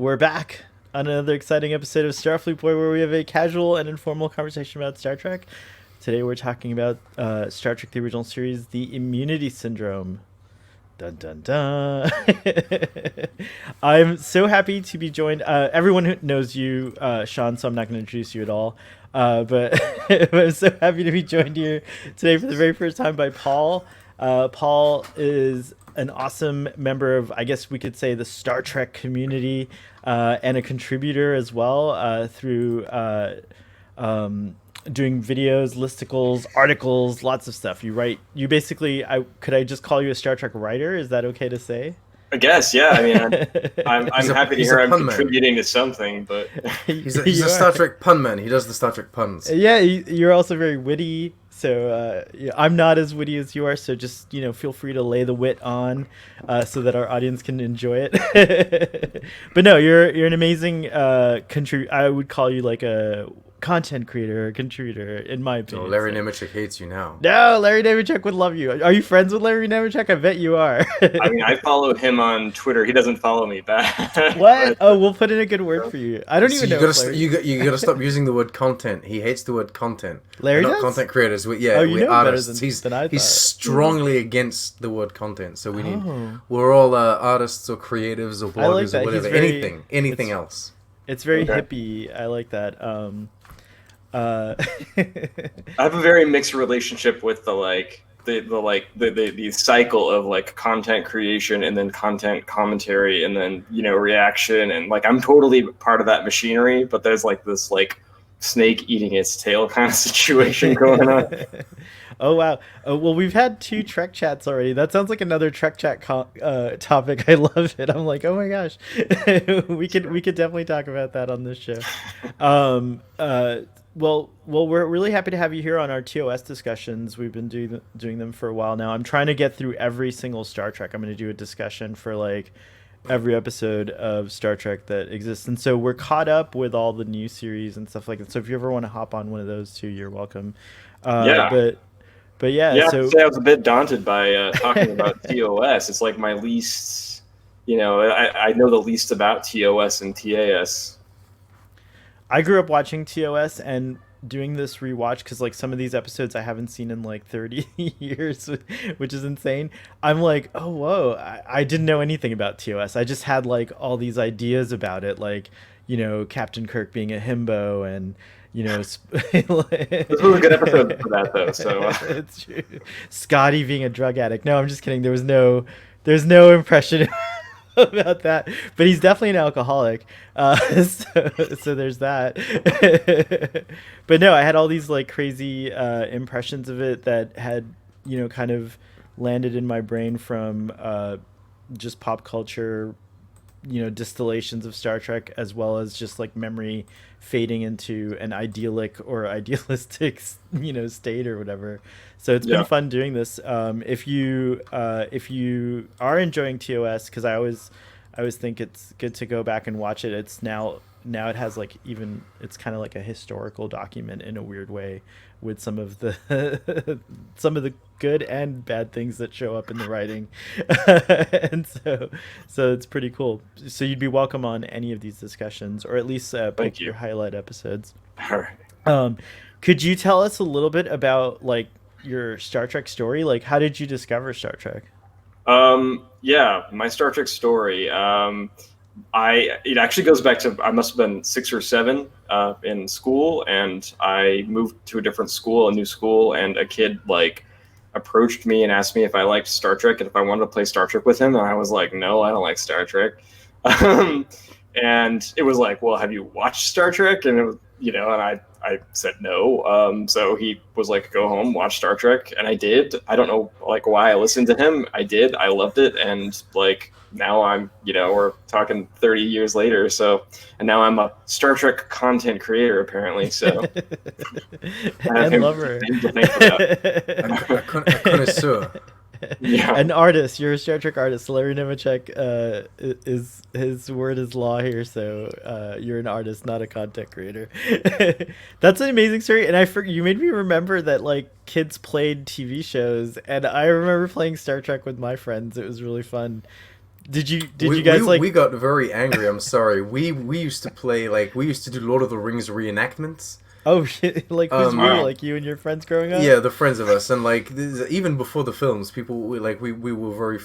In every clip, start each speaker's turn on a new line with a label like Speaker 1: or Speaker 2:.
Speaker 1: We're back on another exciting episode of Starfleet Boy, where we have a casual and informal conversation about Star Trek. Today we're talking about Star Trek: The Original Series, the Immunity Syndrome. Dun dun dun. I'm so happy to be joined. Everyone who knows you, Sean, so I'm not going to introduce you at all. But I'm so happy to be joined here today for the very first time by Paul. Paul is an awesome member of, I guess we could say, the Star Trek community, and a contributor as well, through doing videos, listicles, articles, lots of stuff. You write. You basically, could I just call you a Star Trek writer? Is that okay to say?
Speaker 2: I guess, yeah. I mean, I'm happy to hear I'm
Speaker 3: pun man.
Speaker 2: contributing to something, but
Speaker 3: He's a Star Trek pun man. He does the Star Trek puns.
Speaker 1: Yeah, you're also very witty. So I'm not as witty as you are. So just feel free to lay the wit on, so that our audience can enjoy it. But no, you're an amazing I would call you like a content creator or contributor, in my opinion.
Speaker 3: Oh, Larry Nemechek hates you now.
Speaker 1: No, Larry Nemechek would love you. Are you friends with Larry Nemechek? I bet you are.
Speaker 2: I mean, I follow him on Twitter. He doesn't follow me back.
Speaker 1: What? Oh, we'll put in a good word for you. I don't even know.
Speaker 3: You gotta stop using the word content. He hates the word content.
Speaker 1: Larry
Speaker 3: We're
Speaker 1: does?
Speaker 3: not content creators. We're artists.
Speaker 1: Than I thought.
Speaker 3: He's strongly against the word content. So we're all artists or creatives or bloggers or whatever. Anything else.
Speaker 1: It's very hippie. I like that.
Speaker 2: I have a very mixed relationship with the cycle of like content creation and then content commentary and then reaction, and like I'm totally part of that machinery, but there's like this like snake eating its tail kind of situation going on.
Speaker 1: Oh wow! Well, we've had 2 Trek chats already. That sounds like another Trek chat topic. I love it. I'm like, oh my gosh, we could definitely talk about that on this show. Well, we're really happy to have you here on our TOS discussions. We've been doing them for a while now. I'm trying to get through every single Star Trek. I'm going to do a discussion for like every episode of Star Trek that exists, and so we're caught up with all the new series and stuff like that. So if you ever want to hop on one of those too, you're welcome. But yeah. So
Speaker 2: I was a bit daunted by talking about TOS. It's like my least, I know the least about TOS and TAS.
Speaker 1: I grew up watching TOS and doing this rewatch because like some of these episodes I haven't seen in like 30 years, which is insane. I'm like, oh whoa, I didn't know anything about TOS. I just had like all these ideas about it, like Captain Kirk being a himbo and
Speaker 2: this was a good episode for that though. So
Speaker 1: it's true. Scotty being a drug addict. No, I'm just kidding. There's no impression about that, but he's definitely an alcoholic, so there's that. But no, I had all these like crazy impressions of it that had kind of landed in my brain from just pop culture, distillations of Star Trek, as well as just like memory fading into an idyllic or idealistic state or whatever. So it's been fun doing this. If you are enjoying TOS, because I always think it's good to go back and watch it. It's now it has like it's kind of like a historical document in a weird way, with some of the good and bad things that show up in the writing. And so it's pretty cool. So you'd be welcome on any of these discussions, or at least pick your highlight episodes.
Speaker 2: All right.
Speaker 1: Could you tell us a little bit about like your Star Trek story? Like, how did you discover Star Trek?
Speaker 2: My Star Trek story. It actually goes back to, I must have been 6 or 7 in school, and I moved to a different school, a new school, and a kid like approached me and asked me if I liked Star Trek and if I wanted to play Star Trek with him, and I was like, no, I don't like Star Trek. And it was like, well, have you watched Star Trek? And it was, and I said no. So he was like, go home, watch Star Trek. And I did. I don't know like why I listened to him. I did. I loved it. And like now I'm, we're talking 30 years later. So, and now I'm a Star Trek content creator apparently. So
Speaker 1: and lover.
Speaker 3: A connoisseur.
Speaker 2: Yeah.
Speaker 1: An artist. You're a Star Trek artist. Larry Nemechek is his word is law here. So you're an artist, not a content creator. That's an amazing story. And you made me remember that like kids played TV shows, and I remember playing Star Trek with my friends. It was really fun. Did you guys
Speaker 3: we got very angry. I'm sorry. We used to play we used to do Lord of the Rings reenactments.
Speaker 1: Oh shit! Like who's we? Like you and your friends growing up?
Speaker 3: Yeah, the friends of us, and even before the films, people we were very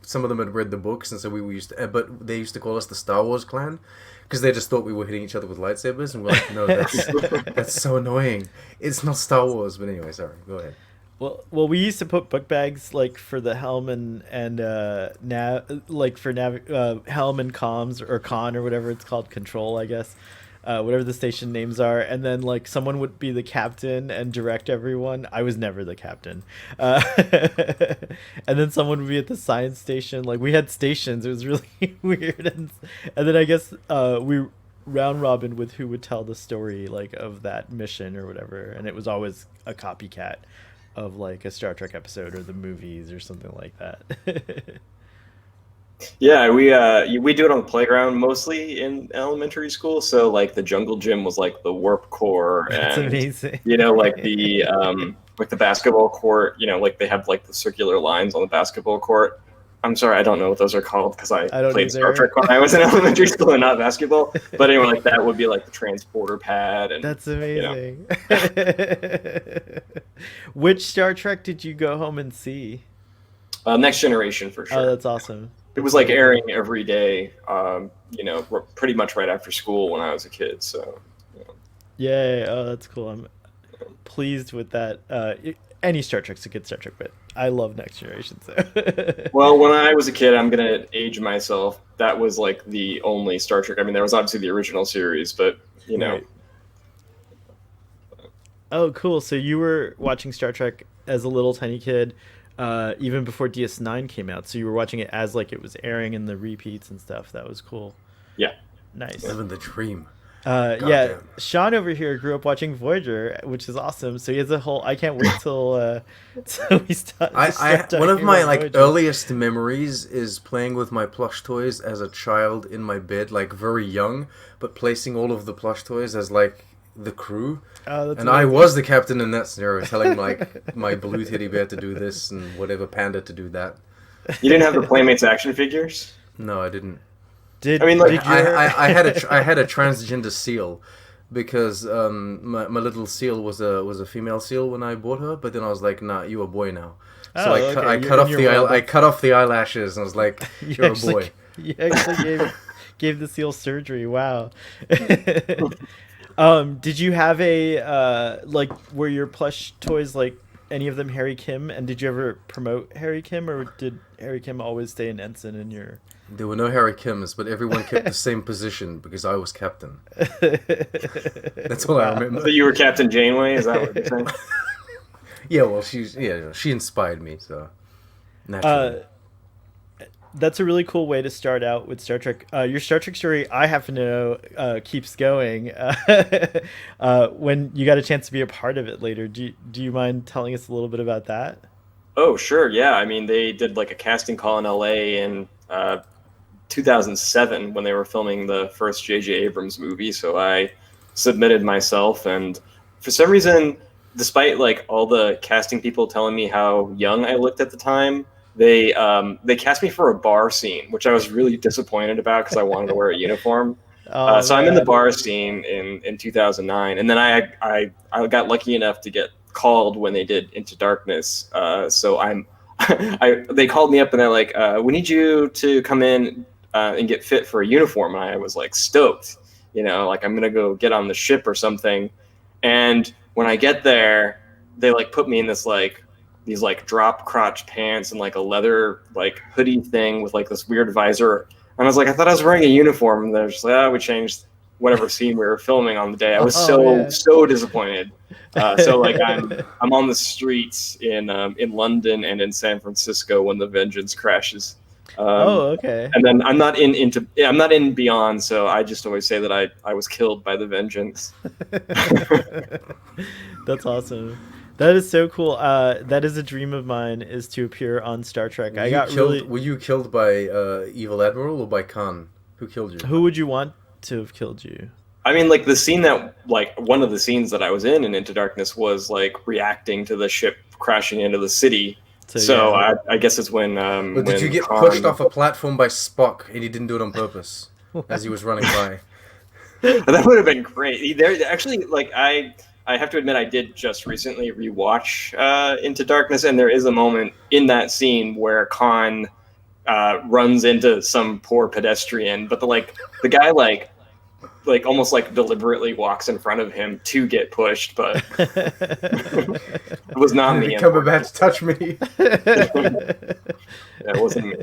Speaker 3: some of them had read the books, and so we used to, but they used to call us the Star Wars clan because they just thought we were hitting each other with lightsabers, and we're like, no, that's so annoying. It's not Star Wars. But anyway, sorry. Go ahead.
Speaker 1: Well, we used to put book bags for the helm and helm and comms or con or whatever it's called, control, I guess. Whatever the station names are, and then someone would be the captain and direct everyone. I was never the captain, and then someone would be at the science station. We had stations. It was really weird, and then I guess we round robin with who would tell the story of that mission or whatever, and it was always a copycat of a Star Trek episode or the movies or something like that.
Speaker 2: Yeah, we do it on the playground mostly in elementary school. So the jungle gym was the warp core,
Speaker 1: That's
Speaker 2: and
Speaker 1: amazing.
Speaker 2: the basketball court. They have the circular lines on the basketball court. I'm sorry, I don't know what those are called because I played Star Trek when I was in elementary school and not basketball. But anyway, that would be the transporter pad. And
Speaker 1: that's amazing. Which Star Trek did you go home and see?
Speaker 2: Next Generation for sure.
Speaker 1: Oh, that's awesome.
Speaker 2: It was airing every day, pretty much right after school when I was a kid. So,
Speaker 1: yeah. Oh, that's cool. I'm pleased with that. Any Star Trek's a good Star Trek, but I love Next Generation. So.
Speaker 2: Well, when I was a kid, I'm gonna age myself. That was the only Star Trek. I mean, there was obviously the original series, but Right.
Speaker 1: Oh, cool. So you were watching Star Trek as a little tiny kid. Even before DS9 came out, so you were watching it as it was airing in the repeats and stuff. That was cool.
Speaker 2: Yeah,
Speaker 1: nice.
Speaker 3: Living the dream.
Speaker 1: Yeah, Sean over here grew up watching Voyager, which is awesome. So he has a whole. I can't wait till we start.
Speaker 3: One of my earliest memories is playing with my plush toys as a child in my bed, very young, but placing all of the plush toys as the crew.
Speaker 1: Oh, that's
Speaker 3: and
Speaker 1: amazing.
Speaker 3: I was the captain in that scenario, telling my blue teddy bear to do this and whatever panda to do that.
Speaker 2: You didn't have the Playmates action figures?
Speaker 3: No, I didn't.
Speaker 1: I
Speaker 3: had a transgender seal because my little seal was a female seal when I bought her, but then I was like, nah, you're a boy now. So I cut off the eyelashes and I was like, you're a boy.
Speaker 1: You actually gave the seal surgery. Wow. Did you have a were your plush toys any of them Harry Kim, and did you ever promote Harry Kim, or did Harry Kim always stay an ensign in your?
Speaker 3: There were no Harry Kims, but everyone kept the same position because I was captain. That's all I remember.
Speaker 2: So you were Captain Janeway, is that what you're saying?
Speaker 3: Yeah, well, she inspired me, so naturally.
Speaker 1: That's a really cool way to start out with Star Trek. Your Star Trek story, I happen to know, keeps going. When you got a chance to be a part of it later, do you mind telling us a little bit about that?
Speaker 2: Oh, sure. Yeah. I mean, they did a casting call in LA in 2007 when they were filming the first J.J. Abrams movie. So I submitted myself, and for some reason, despite all the casting people telling me how young I looked at the time, they cast me for a bar scene, which I was really disappointed about because I wanted to wear a uniform. So I'm in the bar scene in 2009, and then I got lucky enough to get called when they did Into Darkness. So they called me up and they're like, we need you to come in and get fit for a uniform. And I was stoked, I'm gonna go get on the ship or something. And when I get there, they put me in this these drop crotch pants and a leather hoodie thing with this weird visor. And I was I thought I was wearing a uniform. And they're just we changed whatever scene we were filming on the day. I was so disappointed. So I'm on the streets in London and in San Francisco when the Vengeance crashes.
Speaker 1: Okay.
Speaker 2: And then I'm not in Beyond, so I just always say that I was killed by the Vengeance.
Speaker 1: That's awesome. That is so cool. That is a dream of mine, is to appear on Star Trek.
Speaker 3: Were you killed by Evil Admiral or by Khan? Who killed you?
Speaker 1: Who would you want to have killed you?
Speaker 2: I mean, the scene that one of the scenes that I was in Into Darkness was reacting to the ship crashing into the city. So
Speaker 1: yeah.
Speaker 2: I guess it's when
Speaker 3: But did
Speaker 2: when
Speaker 3: you get
Speaker 2: Khan-
Speaker 3: pushed off a platform by Spock and he didn't do it on purpose as he was running by?
Speaker 2: That would have been great. There actually, like I have to admit, I did just recently rewatch Into Darkness, and there is a moment in that scene where Khan runs into some poor pedestrian, but the guy almost like deliberately walks in front of him to get pushed, but it was not me.
Speaker 3: Cumberbatch, touch me.
Speaker 2: That wasn't me.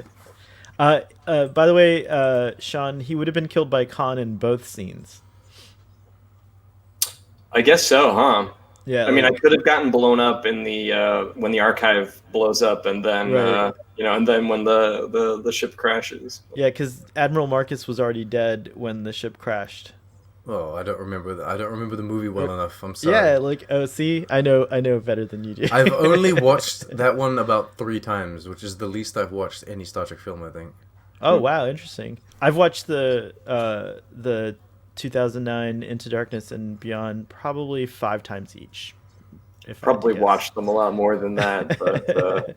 Speaker 1: By the way, Sean, he would have been killed by Khan in both scenes.
Speaker 2: I guess so, huh?
Speaker 1: Yeah.
Speaker 2: I mean, I could have gotten blown up in the when the archive blows up, and then
Speaker 1: Right.
Speaker 2: and then when the ship crashes.
Speaker 1: Yeah, because Admiral Marcus was already dead when the ship crashed.
Speaker 3: Oh, I don't remember. I don't remember the movie well enough. I'm sorry.
Speaker 1: Yeah, like see, I know better than you do.
Speaker 3: I've only watched that one about 3 times, which is the least I've watched any Star Trek film, I think.
Speaker 1: Oh wow, interesting. I've watched the 2009 Into Darkness and Beyond probably 5 times each. If I had to
Speaker 2: Probably
Speaker 1: guess.
Speaker 2: watched them a lot more than that, but
Speaker 1: They're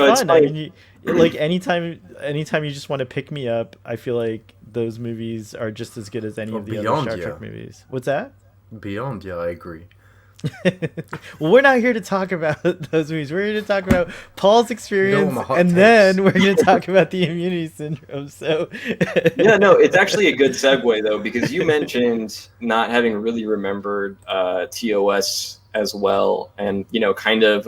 Speaker 2: it's
Speaker 1: fun.
Speaker 2: like,
Speaker 1: I mean, like anytime you just want to pick me up, I feel like those movies are just as good as any of the other
Speaker 3: Beyond,
Speaker 1: Star
Speaker 3: yeah.
Speaker 1: Trek movies. What's that?
Speaker 3: Beyond, yeah, I agree.
Speaker 1: Well, we're not here to talk about those movies. We're here to talk about Paul's experience,
Speaker 3: my hot
Speaker 1: and
Speaker 3: takes.
Speaker 1: then we're going to talk about the immunity syndrome. So,
Speaker 2: yeah, no, it's actually a good segue though, because you mentioned not having really remembered TOS as well, and kind of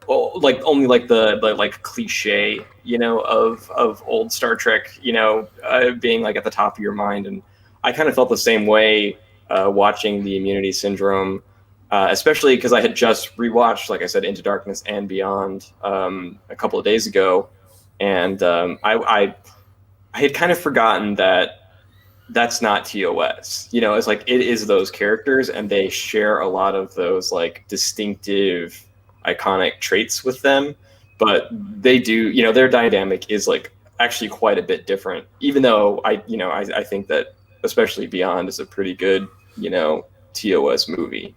Speaker 2: only like the like cliche, of old Star Trek, being like at the top of your mind, and I kind of felt the same way watching the Immunity Syndrome. Especially because I had just rewatched, like I said, Into Darkness and Beyond a couple of days ago, and I had kind of forgotten that that's not TOS. It's like it is those characters, and they share a lot of those like distinctive, iconic traits with them. But they do, their dynamic is like actually quite a bit different. Even though I think that especially Beyond is a pretty good, TOS movie.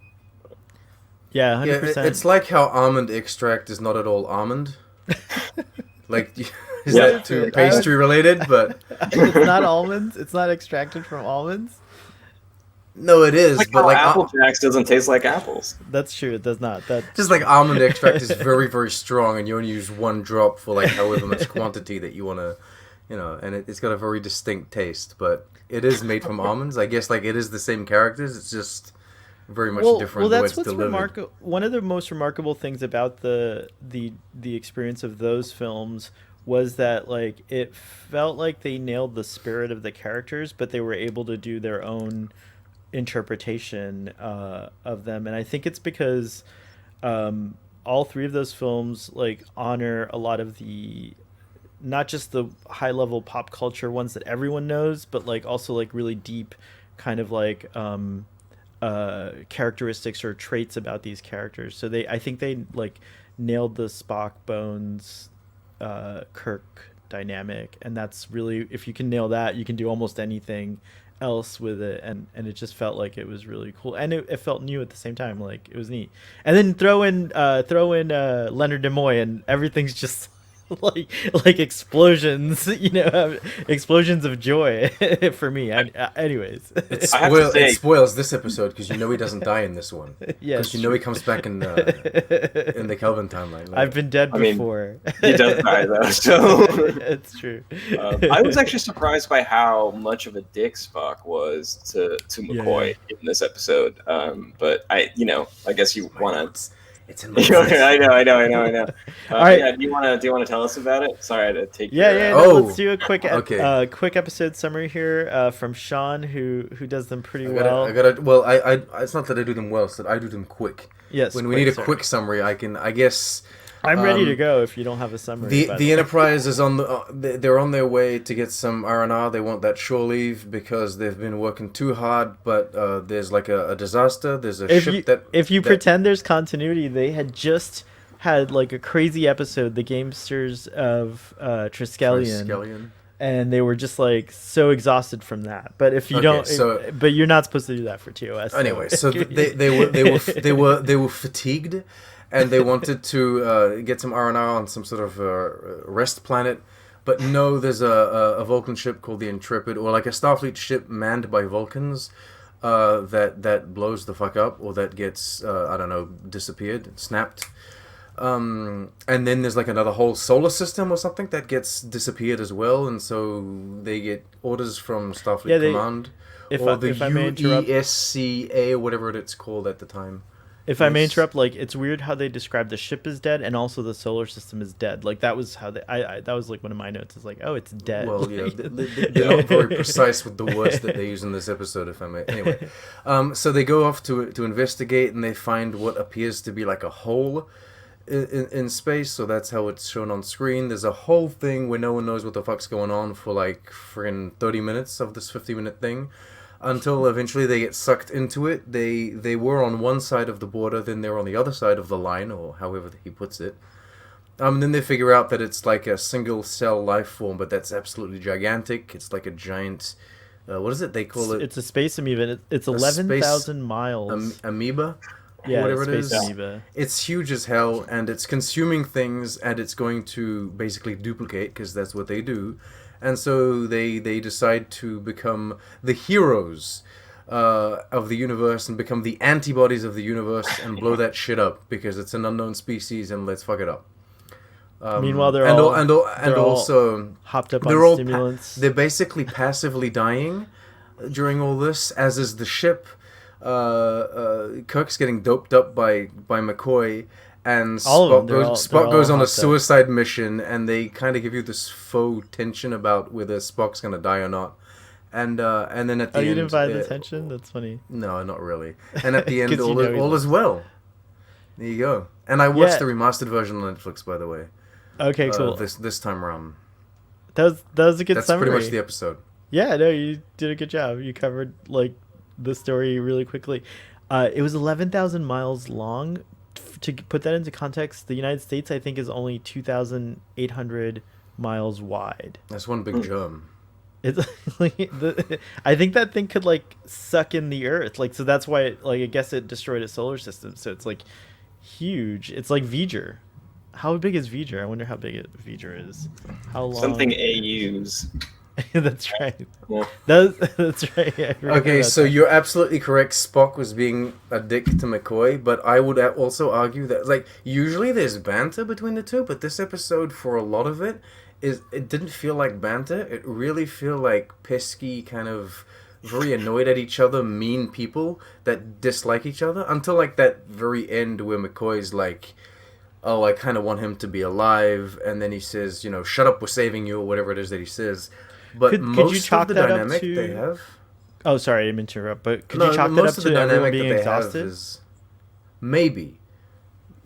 Speaker 1: yeah, 100%.
Speaker 3: Yeah, it's like how almond extract is not at all almond. Like, is
Speaker 2: Yeah.
Speaker 3: that too pastry related? But
Speaker 1: It's not almonds. It's not extracted from almonds.
Speaker 3: no, it is.
Speaker 2: Like
Speaker 3: But
Speaker 2: how
Speaker 3: like,
Speaker 2: Apple Jacks doesn't taste like apples.
Speaker 1: That's true. It does not. That
Speaker 3: just like almond extract is very, very strong, and you only use 1 drop for like however much quantity that you want to, and it's got a very distinct taste. But it is made from almonds. I guess like it is the same characters. It's just very much different the way it's delivered.
Speaker 1: remarkable. One of the most remarkable things about the experience of those films was that like it felt like they nailed the spirit of the characters, but they were able to do their own interpretation of them, and I think it's because all 3 of those films like honor a lot of the not just the high level pop culture ones that everyone knows, but like also like really deep kind of like characteristics or traits about these characters. So I think they like nailed the Spock Bones Kirk dynamic, and that's really, if you can nail that, you can do almost anything else with it, and it just felt like it was really cool, and it felt new at the same time. Like it was neat. And then throw in Leonard Nimoy, and everything's just like explosions, explosions of joy for me. Anyways,
Speaker 3: It
Speaker 2: I have to say-
Speaker 3: spoils this episode because he doesn't die in this one.
Speaker 1: yeah,
Speaker 3: Because he comes back in the Kelvin timeline. Like,
Speaker 1: I've been dead
Speaker 2: I mean,
Speaker 1: before.
Speaker 2: He does die though, so
Speaker 1: It's true.
Speaker 2: I was actually surprised by how much of a dick Spock was to McCoy in this episode. But I guess you want to.
Speaker 3: It's in my
Speaker 2: I know.
Speaker 1: All right.
Speaker 2: Yeah, do you want to tell us about it? Sorry, I had to take.
Speaker 1: Yeah.
Speaker 2: your,
Speaker 1: No,
Speaker 3: Oh,
Speaker 1: let's do a quick
Speaker 3: okay.
Speaker 1: quick episode summary here from Sean, who does them pretty
Speaker 3: I
Speaker 1: well.
Speaker 3: gotta. Well, I. It's not that I do them well; it's that I do them quick.
Speaker 1: Yes.
Speaker 3: When we need a
Speaker 1: sorry.
Speaker 3: quick summary, I guess.
Speaker 1: I'm ready to go if you don't have a summary.
Speaker 3: The Enterprise is on they're on their way to get some R&R. They want that shore leave because they've been working too hard. But there's like a disaster. There's a ship
Speaker 1: if you pretend there's continuity, they had just had like a crazy episode, the Gamesters of Triskelion, and they were just like so exhausted from that. But if you but you're not supposed to do that for TOS.
Speaker 3: Anyway, so they were fatigued, and they wanted to get some R&R on some sort of rest planet. But no, there's a Vulcan ship called the Intrepid, or like a Starfleet ship manned by Vulcans that blows the fuck up, or that gets, I don't know, disappeared, snapped. And then there's like another whole solar system or something that gets disappeared as well, and so they get orders from Starfleet Command, or the UESCA, or whatever it's called at the time.
Speaker 1: If I may interrupt, like, it's weird how they describe the ship as dead and also the solar system is dead. Like, that was how that was like one of my notes. Is like, oh, it's dead.
Speaker 3: Well, yeah, they're not very precise with the words that they use in this episode, if I may. Anyway, so they go off to investigate, and they find what appears to be like a hole in space. So that's how it's shown on screen. There's a whole thing where no one knows what the fuck's going on for like friggin' 30 minutes of this 50-minute thing. Until eventually they get sucked into it. They were on one side of the border, then they're on the other side of the line, or however he puts it. Then they figure out that it's like a single cell life form, but that's absolutely gigantic. It's like a giant, what is it? They call it.
Speaker 1: It's a space amoeba. It's 11,000 miles.
Speaker 3: Amoeba.
Speaker 1: Yeah,
Speaker 3: whatever it is.
Speaker 1: Amoeba.
Speaker 3: It's huge as hell, and it's consuming things, and it's going to basically duplicate, because that's what they do. And so they decide to become the heroes of the universe and become the antibodies of the universe and blow that shit up because it's an unknown species and let's fuck it up.
Speaker 1: Meanwhile, they're
Speaker 3: also
Speaker 1: hopped up on stimulants.
Speaker 3: They're basically passively dying during all this, as is the ship. Kirk's getting doped up by McCoy. And Spock goes on a suicide mission, and they kind of give you this faux tension about whether Spock's gonna die or not. And then at the end,
Speaker 1: you didn't buy the tension? That's funny.
Speaker 3: No, not really. And at the end, all is well. There you go. And I watched the remastered version on Netflix, by the way.
Speaker 1: Okay, cool.
Speaker 3: This time around.
Speaker 1: That was a good summary. That's
Speaker 3: pretty much the episode.
Speaker 1: Yeah, no, you did a good job. You covered like the story really quickly. It was 11,000 miles long. To put that into context, the United States, I think, is only 2,800 miles wide.
Speaker 3: That's one big germ.
Speaker 1: It's like I think that thing could like suck in the Earth, like, so that's why it, like, I guess it destroyed a solar system. So it's like huge. It's like V'ger. How big is V'ger? I wonder how big V'ger is. How long?
Speaker 2: Something AUs.
Speaker 1: That's right.
Speaker 2: Yeah.
Speaker 1: That's right. Yeah,
Speaker 3: okay, so you're absolutely correct. Spock was being a dick to McCoy, but I would also argue that, like, usually there's banter between the two, but this episode, for a lot of it, it didn't feel like banter. It really felt like pesky, kind of very annoyed at each other, mean people that dislike each other, until like that very end where McCoy's like, oh, I kind of want him to be alive, and then he says, you know, shut up, we're saving you, or whatever it is that he says. But could you chalk of the dynamic they have...
Speaker 1: Oh, sorry, I didn't interrupt, but could you chalk that up to everyone being exhausted?
Speaker 3: Maybe.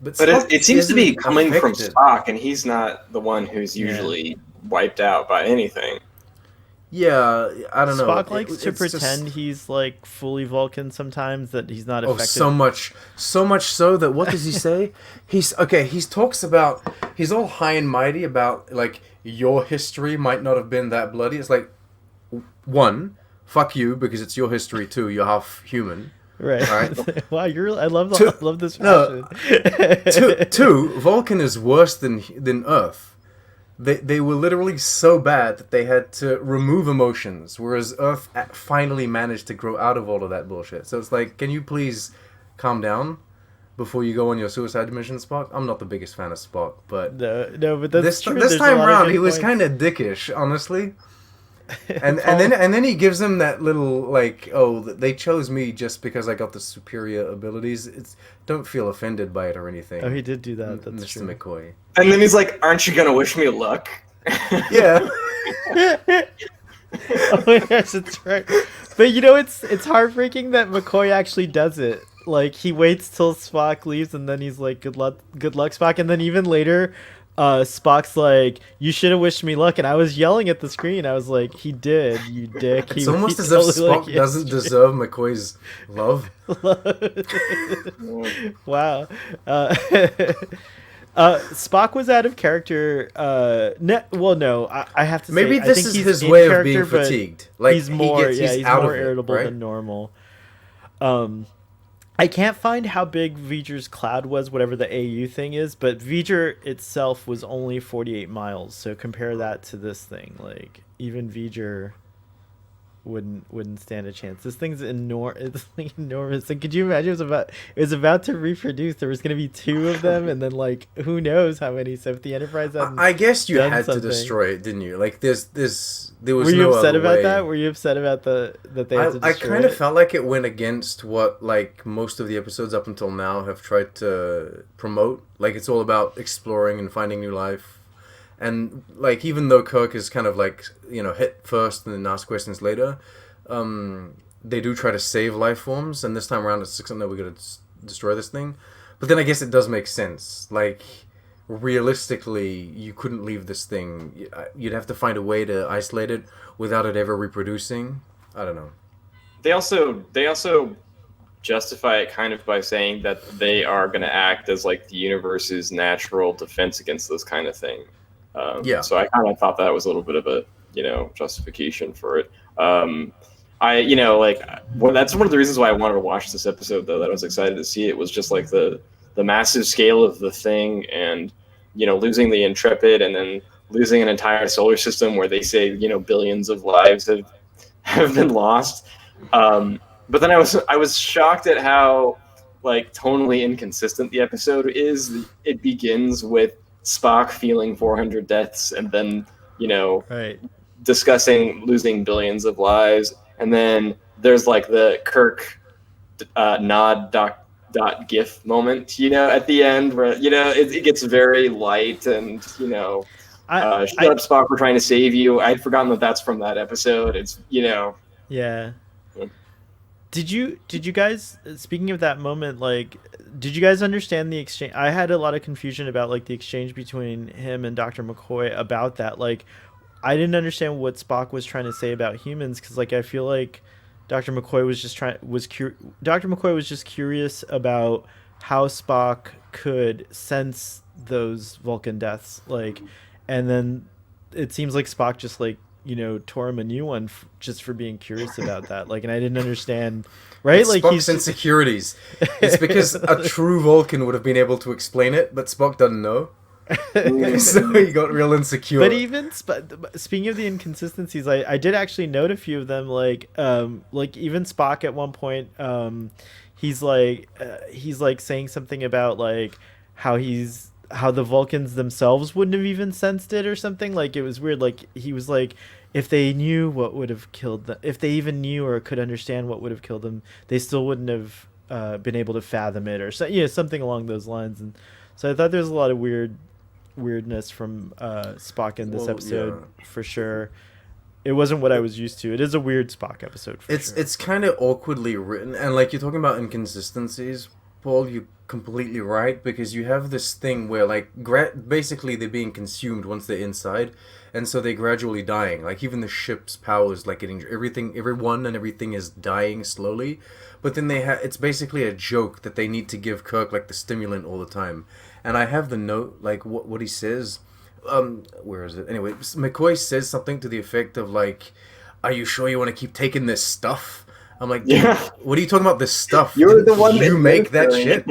Speaker 2: But it seems to be coming from Spock, and he's not the one who's usually wiped out by anything.
Speaker 3: Yeah, I don't know.
Speaker 1: Spock likes to pretend he's like fully Vulcan sometimes, that he's not affected.
Speaker 3: So much so that, what does he say? He talks about, he's all high and mighty about, like, your history might not have been that bloody. It's like, one, fuck you, because it's your history too. You're half human.
Speaker 1: Right. Wow, I love this.
Speaker 3: No, two, Vulcan is worse than Earth. They were literally so bad that they had to remove emotions, whereas Earth finally managed to grow out of all of that bullshit. So it's like, can you please calm down before you go on your suicide mission, Spock? I'm not the biggest fan of Spock, but
Speaker 1: no, but that's true.
Speaker 3: This time around, he was kind of dickish, honestly. And then he gives him that little, like, oh, they chose me just because I got the superior abilities. Don't feel offended by it or anything.
Speaker 1: Oh, he did do that. That's
Speaker 3: Mr.
Speaker 1: true.
Speaker 3: McCoy.
Speaker 2: And then he's like, "Aren't you gonna wish me luck?"
Speaker 3: Yeah.
Speaker 1: Oh my gosh, that's right. But you know, it's heartbreaking that McCoy actually does it. Like, he waits till Spock leaves, and then he's like, "Good luck, Spock." And then even later, Spock's like, "You should have wished me luck," and I was yelling at the screen. I was like, "He did, you dick."
Speaker 3: It's almost as if Spock doesn't deserve McCoy's love.
Speaker 1: Wow. Spock was out of character. No, I have to say,
Speaker 3: maybe this is his way of being fatigued. Like,
Speaker 1: he's more, he's more
Speaker 3: irritable
Speaker 1: than normal. I can't find how big V'ger's cloud was, whatever the AU thing is, but V'ger itself was only 48 miles. So compare that to this thing. Like even V'ger wouldn't stand a chance. This thing's it's like enormous. And could you imagine it was about to reproduce? There was going to be two of them, and then like who knows how many. So if the Enterprise hadn't
Speaker 3: I guess you
Speaker 1: done
Speaker 3: had to
Speaker 1: something-
Speaker 3: destroy it, didn't you? Like there was
Speaker 1: Were you
Speaker 3: no
Speaker 1: upset
Speaker 3: other
Speaker 1: about
Speaker 3: way.
Speaker 1: that? Were you upset about that they had to
Speaker 3: I
Speaker 1: destroy
Speaker 3: kind of
Speaker 1: it?
Speaker 3: felt like it went against what like most of the episodes up until now have tried to promote. Like it's all about exploring and finding new life. And like even though Kirk is kind of like, you know, hit first and then ask questions later, they do try to save life forms, and this time around it's like, no, we're gonna destroy this thing. But then I guess it does make sense. Like realistically, you couldn't leave this thing. You'd have to find a way to isolate it without it ever reproducing. I don't know.
Speaker 2: They also justify it kind of by saying that they are going to act as like the universe's natural defense against this kind of thing.
Speaker 3: Yeah.
Speaker 2: So I kind of thought that was a little bit of a, you know, justification for it. That's one of the reasons why I wanted to watch this episode, though, that I was excited to see it, was just like the massive scale of the thing, and, you know, losing the Intrepid and then losing an entire solar system where they say, you know, billions of lives have been lost. But then I was shocked at how like tonally inconsistent the episode is. It begins with Spock feeling 400 deaths, and then, you know,
Speaker 1: Right.
Speaker 2: discussing losing billions of lives, and then there's like the Kirk nod dot gif moment, you know, at the end where, you know, it gets very light, and, you know, shut up Spock, we're trying to save you. I'd forgotten that that's from that episode. It's, you know.
Speaker 1: Yeah. Did you guys, speaking of that moment, like, did you guys understand the exchange? I had a lot of confusion about like the exchange between him and Dr. McCoy about that. Like, I didn't understand what Spock was trying to say about humans, because like I feel like Dr. McCoy was just curious about how Spock could sense those Vulcan deaths, like, and then it seems like Spock just like, you know, tore him a new one just for being curious about that. Like, and I didn't understand, right?
Speaker 3: It's
Speaker 1: Like
Speaker 3: Spock's
Speaker 1: he's
Speaker 3: insecurities. It's because a true Vulcan would have been able to explain it, but Spock doesn't know. So he got real insecure.
Speaker 1: But even speaking of the inconsistencies, I did actually note a few of them. Like even Spock at one point, he's like saying something about like how the Vulcans themselves wouldn't have even sensed it or something. Like it was weird. Like he was like, if they knew what would have killed them, if they even knew or could understand what would have killed them, they still wouldn't have been able to fathom it, or so, you know, something along those lines. And so I thought there's a lot of weirdness from Spock in this episode, for sure. It wasn't what I was used to. It is a weird Spock episode, for sure.
Speaker 3: It's kind of awkwardly written, and like you're talking about inconsistencies, Paul, you're completely right, because you have this thing where like basically they're being consumed once they're inside, and so they're gradually dying. Like even the ship's powers, like everyone and everything is dying slowly, but then it's basically a joke that they need to give Kirk like the stimulant all the time. And I have the note, like what he says. Where is it? Anyway, McCoy says something to the effect of like, "Are you sure you want to keep taking this stuff?" I'm like,
Speaker 2: Yeah.
Speaker 3: "What are you talking about? This stuff?
Speaker 2: You're the one
Speaker 3: you make that shit.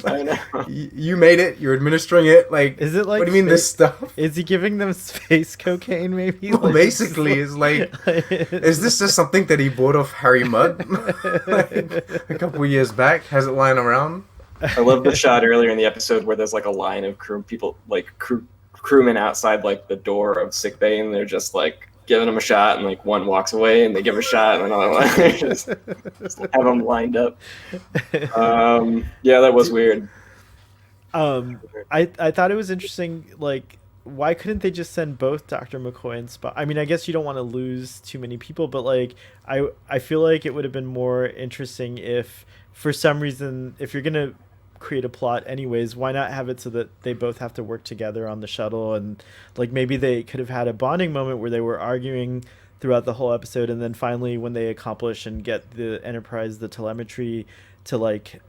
Speaker 2: I know.
Speaker 3: You made it. You're administering it. Like,
Speaker 1: Is it like
Speaker 3: what do you mean this stuff?
Speaker 1: Is he giving them space cocaine? Maybe.
Speaker 3: Well,
Speaker 1: Like,
Speaker 3: basically, it's like, is this just something that he bought off Harry Mudd like, a couple years back? Has it lying around?
Speaker 2: I love the shot earlier in the episode where there's like a line of crewmen outside like the door of sickbay, and they're just like giving them a shot, and like one walks away, and they give a shot, and another one just have them lined up. Yeah, that was weird.
Speaker 1: I thought it was interesting. Like, why couldn't they just send both Dr. McCoy and Spock? I mean, I guess you don't want to lose too many people, but like, I feel like it would have been more interesting if, for some reason, if you're gonna create a plot anyways, why not have it so that they both have to work together on the shuttle, and like maybe they could have had a bonding moment where they were arguing throughout the whole episode, and then finally when they accomplish and get the Enterprise the telemetry to like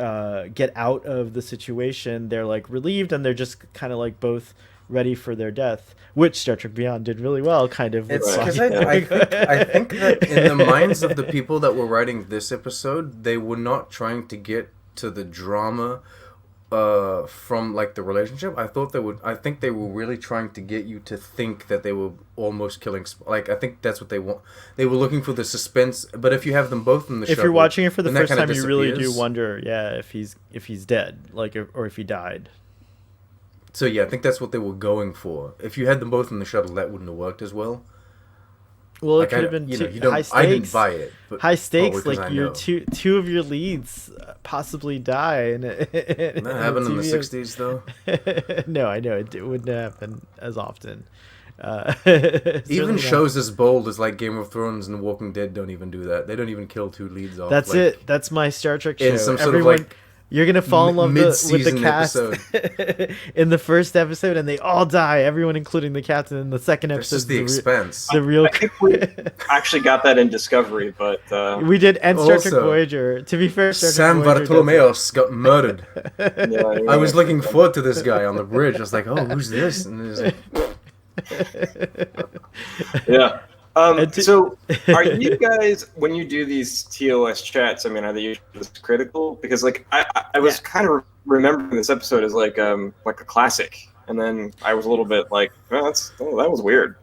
Speaker 1: get out of the situation, they're like relieved, and they're just kind of like both ready for their death, which Star Trek Beyond did really well, kind of.
Speaker 3: It's
Speaker 2: Right.
Speaker 3: because I think that in the minds of the people that were writing this episode, they were not trying to get to the drama from like the relationship. I think they were really trying to get you to think that they were almost killing like I think that's what they want. They were looking for the suspense, but if you have them both in the
Speaker 1: If you're watching it for the
Speaker 3: then that
Speaker 1: first
Speaker 3: kinda
Speaker 1: time, you really do
Speaker 3: disappears.
Speaker 1: wonder, if he's dead, like, or if he died.
Speaker 3: So yeah, I think that's what they were going for. If you had them both in the shuttle, that wouldn't have worked as well.
Speaker 1: Well,
Speaker 3: Like
Speaker 1: it could have been high stakes.
Speaker 3: I didn't buy it. But
Speaker 1: High stakes,
Speaker 3: probably 'cause
Speaker 1: like
Speaker 3: I
Speaker 1: your
Speaker 3: know.
Speaker 1: two of your leads possibly die, and
Speaker 3: That happened in the '60s, though.
Speaker 1: No, I know it wouldn't happen as often.
Speaker 3: Even
Speaker 1: Certainly not.
Speaker 3: shows as bold as like Game of Thrones and Walking Dead don't even do that. They don't even kill two leads off.
Speaker 1: That's
Speaker 3: like,
Speaker 1: it. That's my Star Trek show.
Speaker 3: in some sort of,
Speaker 1: Everyone,
Speaker 3: like,
Speaker 1: you're gonna fall in love with the
Speaker 3: mid-season
Speaker 1: cast
Speaker 3: episode.
Speaker 1: in the first episode, and they all die. Everyone, including the captain. In the second
Speaker 3: That's
Speaker 1: episode,
Speaker 3: just the expense.
Speaker 1: the real.
Speaker 2: I think we actually got that in Discovery, but
Speaker 1: We did, and Star Trek
Speaker 3: Also,
Speaker 1: Voyager. To be fair, Star Trek
Speaker 3: Sam
Speaker 1: Voyager does
Speaker 3: Bartolomeos got murdered.
Speaker 2: yeah,
Speaker 3: I was looking forward to this guy on the bridge. I was like, oh, who's this? And it was like,
Speaker 2: yeah.
Speaker 1: And
Speaker 2: So, are you guys, when you do these TOS chats? I mean, are they usually this critical? Because like I was kind of remembering this episode as like a classic, and then I was a little bit like, well, that was weird.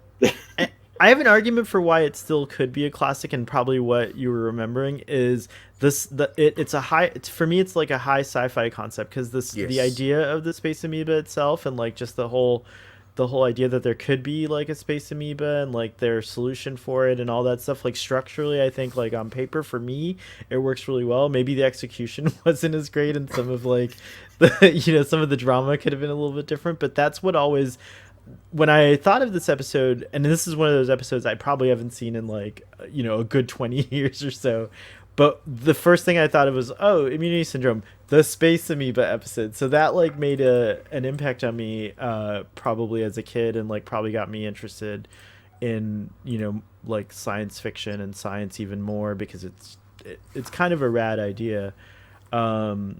Speaker 1: I have an argument for why it still could be a classic, and probably what you were remembering is it's a high. For me, it's like a high sci-fi concept, because the
Speaker 3: Yes.
Speaker 1: idea of the space amoeba itself, and like just the whole idea that there could be like a space amoeba, and like their solution for it and all that stuff, like structurally, I think, like on paper, for me, it works really well. Maybe the execution wasn't as great, and some of like the some of the drama could have been a little bit different, but that's what always, when I thought of this episode, and this is one of those episodes I probably haven't seen in like a good 20 years or so, but the first thing I thought of was, oh, immunity syndrome, the space amoeba episode. So that like made an impact on me, probably as a kid, and like probably got me interested in like science fiction and science even more, because it's kind of a rad idea. And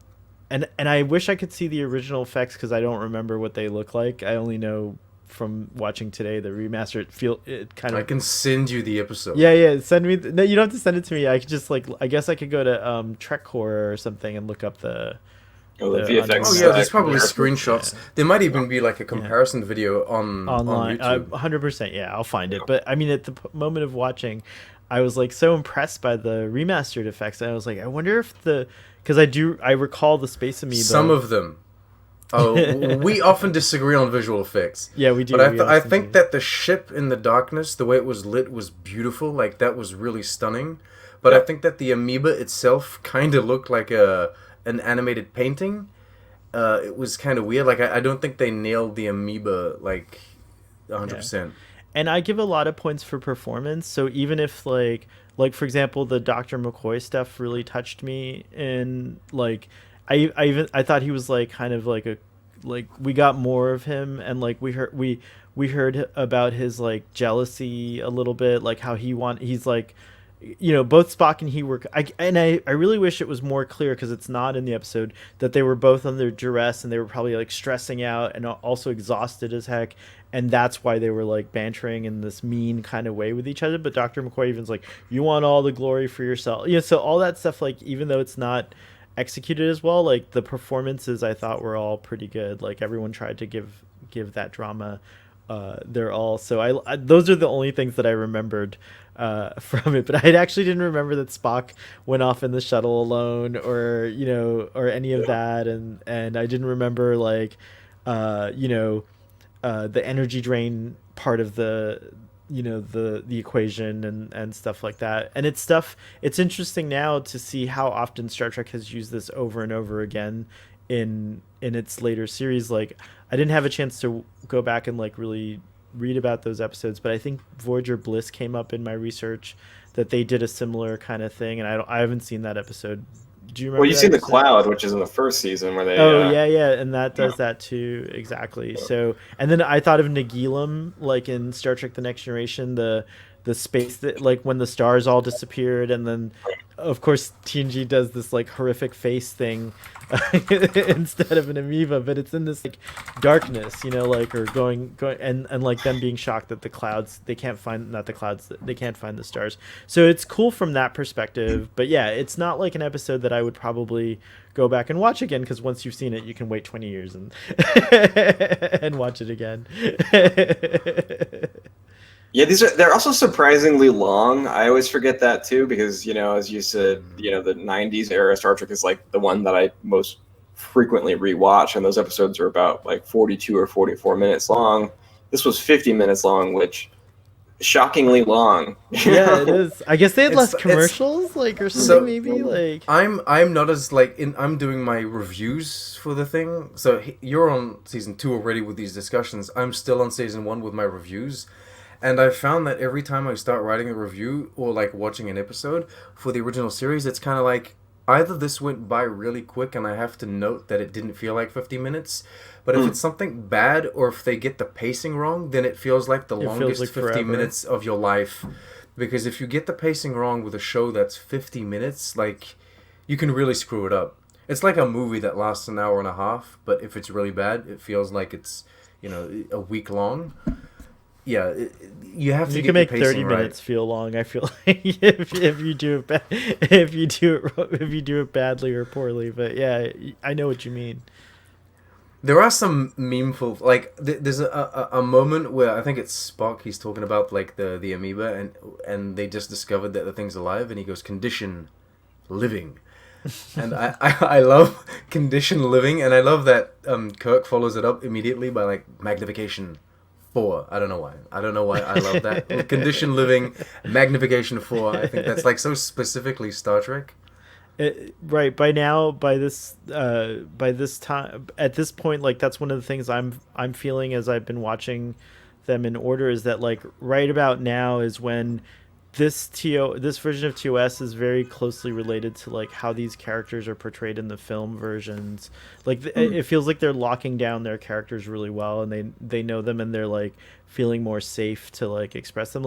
Speaker 1: I wish I could see the original effects, because I don't remember what they look like. I only know from watching today the remaster. It kind of.
Speaker 3: I can send you the episode.
Speaker 1: Yeah. Send me. No, you don't have to send it to me. I could just like. I guess I could go to TrekCulture or something and look up the.
Speaker 2: Oh, the VFX.
Speaker 3: Oh yeah, there's probably
Speaker 2: comparison.
Speaker 3: screenshots. There might even be like a comparison video on
Speaker 1: Online.
Speaker 3: YouTube.
Speaker 1: 100%. Yeah, I'll find it. But I mean, at the moment of watching, I was like so impressed by the remastered effects. And I was like, I wonder if because I recall the space amoeba.
Speaker 3: Some of them. Oh, we often disagree on visual effects.
Speaker 1: Yeah, we do.
Speaker 3: But
Speaker 1: we
Speaker 3: I
Speaker 1: often
Speaker 3: think
Speaker 1: do.
Speaker 3: that the ship in the darkness, the way it was lit, was beautiful. Like, that was really stunning. But I think that the amoeba itself kind of looked like an animated painting. It was kind of weird. Like, I don't think they nailed the amoeba, like, 100%.
Speaker 1: And I give a lot of points for performance. So even if like for example, the Dr. McCoy stuff really touched me, and like I thought he was like kind of like we got more of him, and like we heard about his like jealousy a little bit, like how he's like, both Spock and he were, I really wish it was more clear, because it's not in the episode, that they were both under duress, and they were probably like stressing out and also exhausted as heck, and that's why they were like bantering in this mean kind of way with each other. But Dr. McCoy even's like, you want all the glory for yourself, so all that stuff, like even though it's not executed as well, like the performances I thought were all pretty good. Like everyone tried to give that drama their all. So I those are the only things that I remembered from it. But I actually didn't remember that Spock went off in the shuttle alone, or or any of that, and I didn't remember like the energy drain part of the the equation and stuff like that. And it's interesting now to see how often Star Trek has used this over and over again in its later series. Like I didn't have a chance to go back and like really read about those episodes, but I think Voyager Bliss came up in my research, that they did a similar kind of thing, and I haven't seen that episode. Do you remember?
Speaker 2: Well, you've
Speaker 1: that
Speaker 2: seen the
Speaker 1: episode?
Speaker 2: Cloud, which is in the first season, where they.
Speaker 1: Yeah, and that does that too, exactly. So, and then I thought of Nagilum, like in Star Trek: The Next Generation, the the space that like when the stars all disappeared, and then of course TNG does this like horrific face thing instead of an amoeba, but it's in this like darkness, like or going and like them being shocked that the clouds they can't find not the clouds they can't find the stars. So it's cool from that perspective, but yeah, it's not like an episode that I would probably go back and watch again, because once you've seen it, you can wait 20 years and and watch it again.
Speaker 2: Yeah, they're also surprisingly long. I always forget that too, because as you said, the '90s era Star Trek is like the one that I most frequently rewatch, and those episodes are about like 42 or 44 minutes long. This was 50 minutes long, which shockingly long.
Speaker 1: Yeah, it is. I guess they had less
Speaker 3: It's-
Speaker 1: commercials, like or something,
Speaker 3: So-
Speaker 1: maybe like.
Speaker 3: I'm not as like I'm doing my reviews for the thing. So you're on season 2 already with these discussions. I'm still on season 1 with my reviews. And I found that every time I start writing a review or like watching an episode for the original series, it's kind of like either this went by really quick and I have to note that it didn't feel like 50 minutes, but if it's something bad or if they get the pacing wrong, then it feels like the longest
Speaker 1: like
Speaker 3: 50
Speaker 1: forever.
Speaker 3: minutes of your life. Because if you get the pacing wrong with a show that's 50 minutes, like you can really screw it up. It's like a movie that lasts an hour and a half, but if it's really bad, it feels like it's, a week long. Yeah, you have to
Speaker 1: You
Speaker 3: get
Speaker 1: can make
Speaker 3: the pacing
Speaker 1: 30
Speaker 3: right.
Speaker 1: minutes feel long. I feel like if you do it if you do it badly or poorly. But yeah, I know what you mean.
Speaker 3: There are some memeful, like there's a moment where I think it's Spock. He's talking about like the amoeba, and they just discovered that the thing's alive, and he goes condition living, and I love condition living, and I love that Kirk follows it up immediately by like magnification 4. I don't know why. I love that. Condition living, magnification 4. I think that's like so specifically Star Trek.
Speaker 1: Right, by this time, at this point, like that's one of the things I'm feeling as I've been watching them in order, is that like right about now is when this version of TOS is very closely related to like how these characters are portrayed in the film versions. Like it feels like they're locking down their characters really well, and they know them, and they're like feeling more safe to like express them.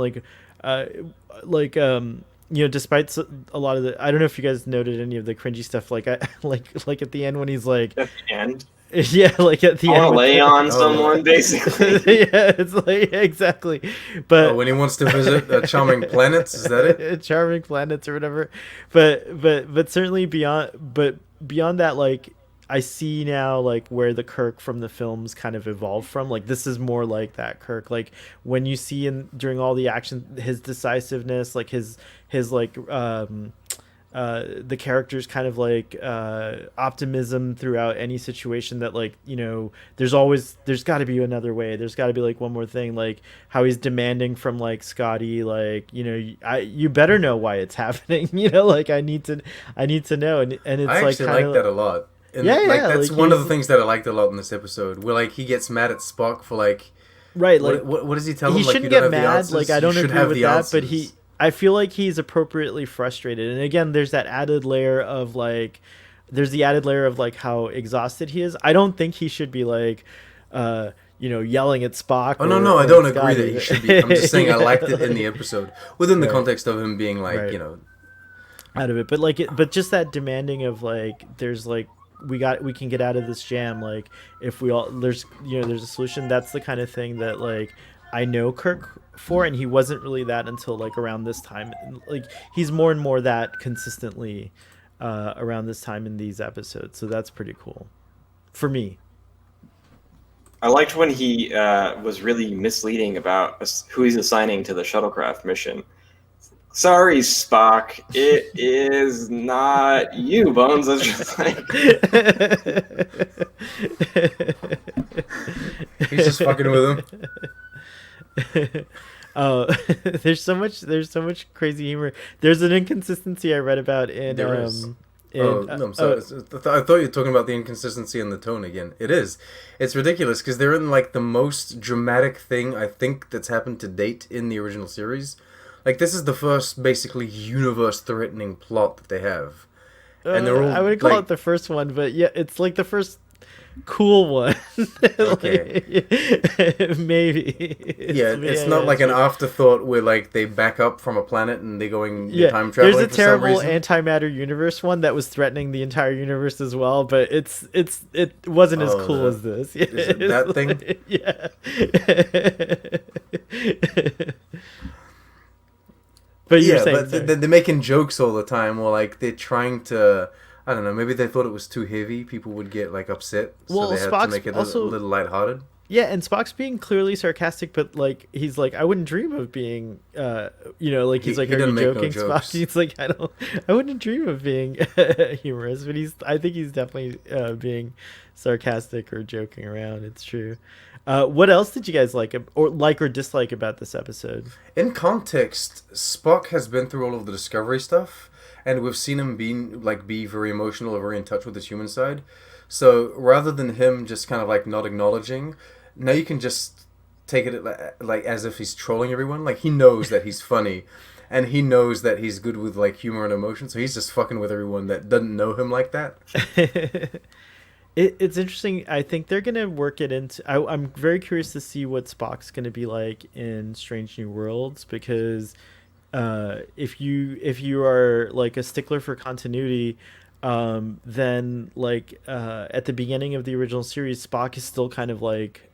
Speaker 1: Despite a lot of the, I don't know if you guys noted any of the cringy stuff, like like at the end when he's like,
Speaker 2: At the end,
Speaker 1: yeah, like at the
Speaker 2: I
Speaker 1: end
Speaker 2: want to
Speaker 1: with
Speaker 2: lay
Speaker 1: the-
Speaker 2: on someone, basically.
Speaker 1: yeah, it's like exactly, but
Speaker 3: When he wants to visit charming planets, is that it?
Speaker 1: charming planets or whatever, but certainly beyond that, like I see now like where the Kirk from the films kind of evolved from. Like this is more like that Kirk, like when you see during all the action, his decisiveness, like his like the character's kind of like optimism throughout any situation, that like there's got to be another way, there's got to be like one more thing, like how he's demanding from like Scotty, like you better know why it's happening, like I need to know, and it's
Speaker 3: I
Speaker 1: like
Speaker 3: actually
Speaker 1: kind
Speaker 3: like
Speaker 1: of
Speaker 3: that a lot. And
Speaker 1: Yeah,
Speaker 3: like
Speaker 1: yeah,
Speaker 3: that's
Speaker 1: like
Speaker 3: one of the
Speaker 1: he's-
Speaker 3: things that I liked a lot in this episode, where like he gets mad at Spock for like
Speaker 1: right, like
Speaker 3: what does he tell him?
Speaker 1: he
Speaker 3: Like,
Speaker 1: shouldn't
Speaker 3: you don't
Speaker 1: get
Speaker 3: have the
Speaker 1: mad,
Speaker 3: answers,
Speaker 1: like I
Speaker 3: you
Speaker 1: don't
Speaker 3: should
Speaker 1: agree
Speaker 3: have
Speaker 1: with
Speaker 3: the
Speaker 1: that, but
Speaker 3: answers.
Speaker 1: I feel like he's appropriately frustrated, and again there's that added layer of like how exhausted he is. I don't think he should be like yelling at Spock.
Speaker 3: Oh no, I don't agree that he should be. I'm just saying I liked it in the episode within the
Speaker 1: Right.
Speaker 3: context of him being like
Speaker 1: Right. Out of it, but just that demanding of like there's like we can get out of this jam, like if we all there's a solution. That's the kind of thing that like I know Kirk for, and he wasn't really that until like around this time. Like he's more and more that consistently around this time in these episodes, so that's pretty cool for me.
Speaker 2: I liked when he was really misleading about who he's assigning to the shuttlecraft mission. Sorry, Spock, it is not you, Bones. It's just like,
Speaker 3: He's just fucking with him.
Speaker 1: Oh, there's so much crazy humor. There's an inconsistency I read about in
Speaker 3: There is.
Speaker 1: in,
Speaker 3: No, I'm sorry. I thought you were talking about the inconsistency in the tone again. It is. It's ridiculous because they're in like the most dramatic thing I think that's happened to date in the original series. Like this is the first basically universe-threatening plot that they have, and they're all
Speaker 1: I would call
Speaker 3: like,
Speaker 1: it the first one, but yeah, it's like the first cool one.
Speaker 3: Okay.
Speaker 1: Maybe.
Speaker 3: It's not like an afterthought where like they back up from a planet and they're going time traveling.
Speaker 1: There's a
Speaker 3: for
Speaker 1: terrible
Speaker 3: some reason.
Speaker 1: antimatter universe one that was threatening the entire universe as well, but it wasn't as cool as this.
Speaker 3: Is it that thing?
Speaker 1: Yeah. But you're saying,
Speaker 3: they're making jokes all the time, or like they're trying to. I don't know. Maybe they thought it was too heavy. People would get like upset, so they had
Speaker 1: Spock's
Speaker 3: to make it
Speaker 1: also
Speaker 3: a little lighthearted.
Speaker 1: Yeah, and Spock's being clearly sarcastic, but like he's like, I wouldn't dream of being, like he's like,
Speaker 3: he
Speaker 1: are you
Speaker 3: doesn't make no
Speaker 1: joking, Spock?
Speaker 3: jokes.
Speaker 1: He's like, I wouldn't dream of being humorous, but I think he's definitely being sarcastic or joking around. It's true. What else did you guys like or dislike about this episode?
Speaker 3: In context, Spock has been through all of the Discovery stuff, and we've seen him be very emotional or very in touch with his human side. So rather than him just kind of like not acknowledging, now you can just take it like as if he's trolling everyone. Like he knows that he's funny, and he knows that he's good with like humor and emotion. So he's just fucking with everyone that doesn't know him like that.
Speaker 1: It's interesting. I think they're gonna work it into. I'm very curious to see what Spock's gonna be like in Strange New Worlds, because if you are like a stickler for continuity, then like at the beginning of the original series, Spock is still kind of like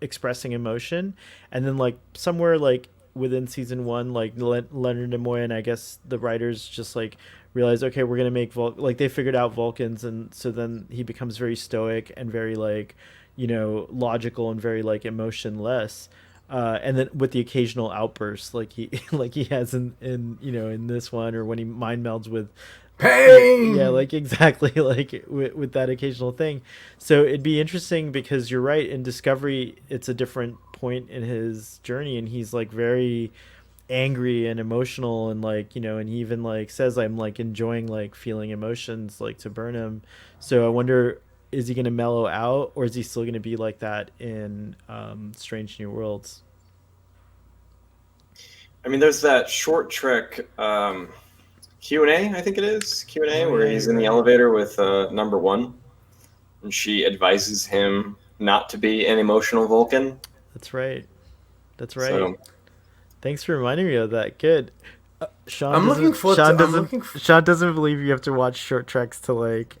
Speaker 1: expressing emotion, and then like somewhere like within season 1, like Leonard Nimoy and I guess the writers just like realize, okay, we're gonna make like they figured out Vulcans, and so then he becomes very stoic and very like logical and very like emotionless, and then with the occasional outbursts like he like he has in this one, or when he mind melds with
Speaker 3: pain.
Speaker 1: Yeah, like exactly like with that occasional thing. So it'd be interesting, because you're right, in Discovery it's a different point in his journey, and he's like very angry and emotional, and like and he even like says, I'm like enjoying like feeling emotions like to burn him. So I wonder, is he going to mellow out, or is he still going to be like that in Strange New Worlds?
Speaker 2: I mean, there's that short Trek Q&A, I think it is Q&A, where he's in the elevator with number 1, and she advises him not to be an emotional Vulcan.
Speaker 1: That's right.
Speaker 2: So,
Speaker 1: thanks for reminding me of that. Good. Sean
Speaker 3: I'm looking forward
Speaker 1: Sean
Speaker 3: to.
Speaker 1: doesn't. Sean doesn't believe you have to watch short treks to like.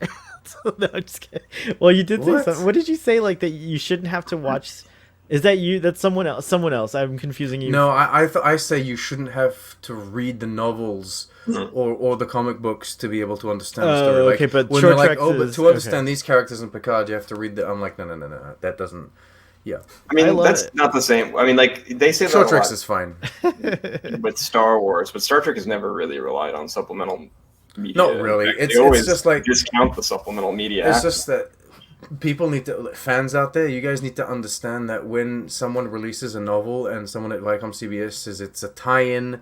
Speaker 1: No, I'm just kidding. Well, you did say something. What did you say? Like that you shouldn't have to watch. Is that you? That's someone else. Someone else. I'm confusing you.
Speaker 3: No, I say you shouldn't have to read the novels or the comic books to be able to understand the story. Like,
Speaker 1: okay, but
Speaker 3: when
Speaker 1: short
Speaker 3: they're like,
Speaker 1: treks
Speaker 3: but to understand these characters in Picard, you have to read the. I'm like, no, that doesn't. Yeah.
Speaker 2: I mean, that's not the same. I mean, like they say that
Speaker 3: short
Speaker 2: a lot
Speaker 3: treks is fine
Speaker 2: with Star Wars, but Star Trek has never really relied on supplemental media.
Speaker 3: Not really.
Speaker 2: It's always
Speaker 3: just like
Speaker 2: discount the supplemental media.
Speaker 3: It's just that people need to, fans out there, you guys need to understand that when someone releases a novel and someone at Viacom CBS says it's a tie-in,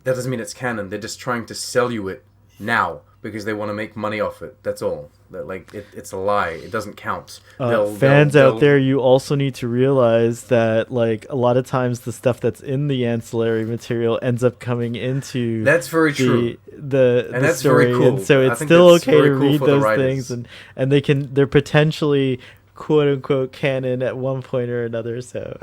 Speaker 3: that doesn't mean it's canon. They're just trying to sell you it now because they want to make money off it. That's all. It's a lie. It doesn't count.
Speaker 1: Fans out there, you also need to realize that like a lot of times the stuff that's in the ancillary material ends up coming into
Speaker 3: that's very true.
Speaker 1: The story,
Speaker 3: very cool.
Speaker 1: And so it's still okay to read those things, and they're potentially quote unquote canon at one point or another. So.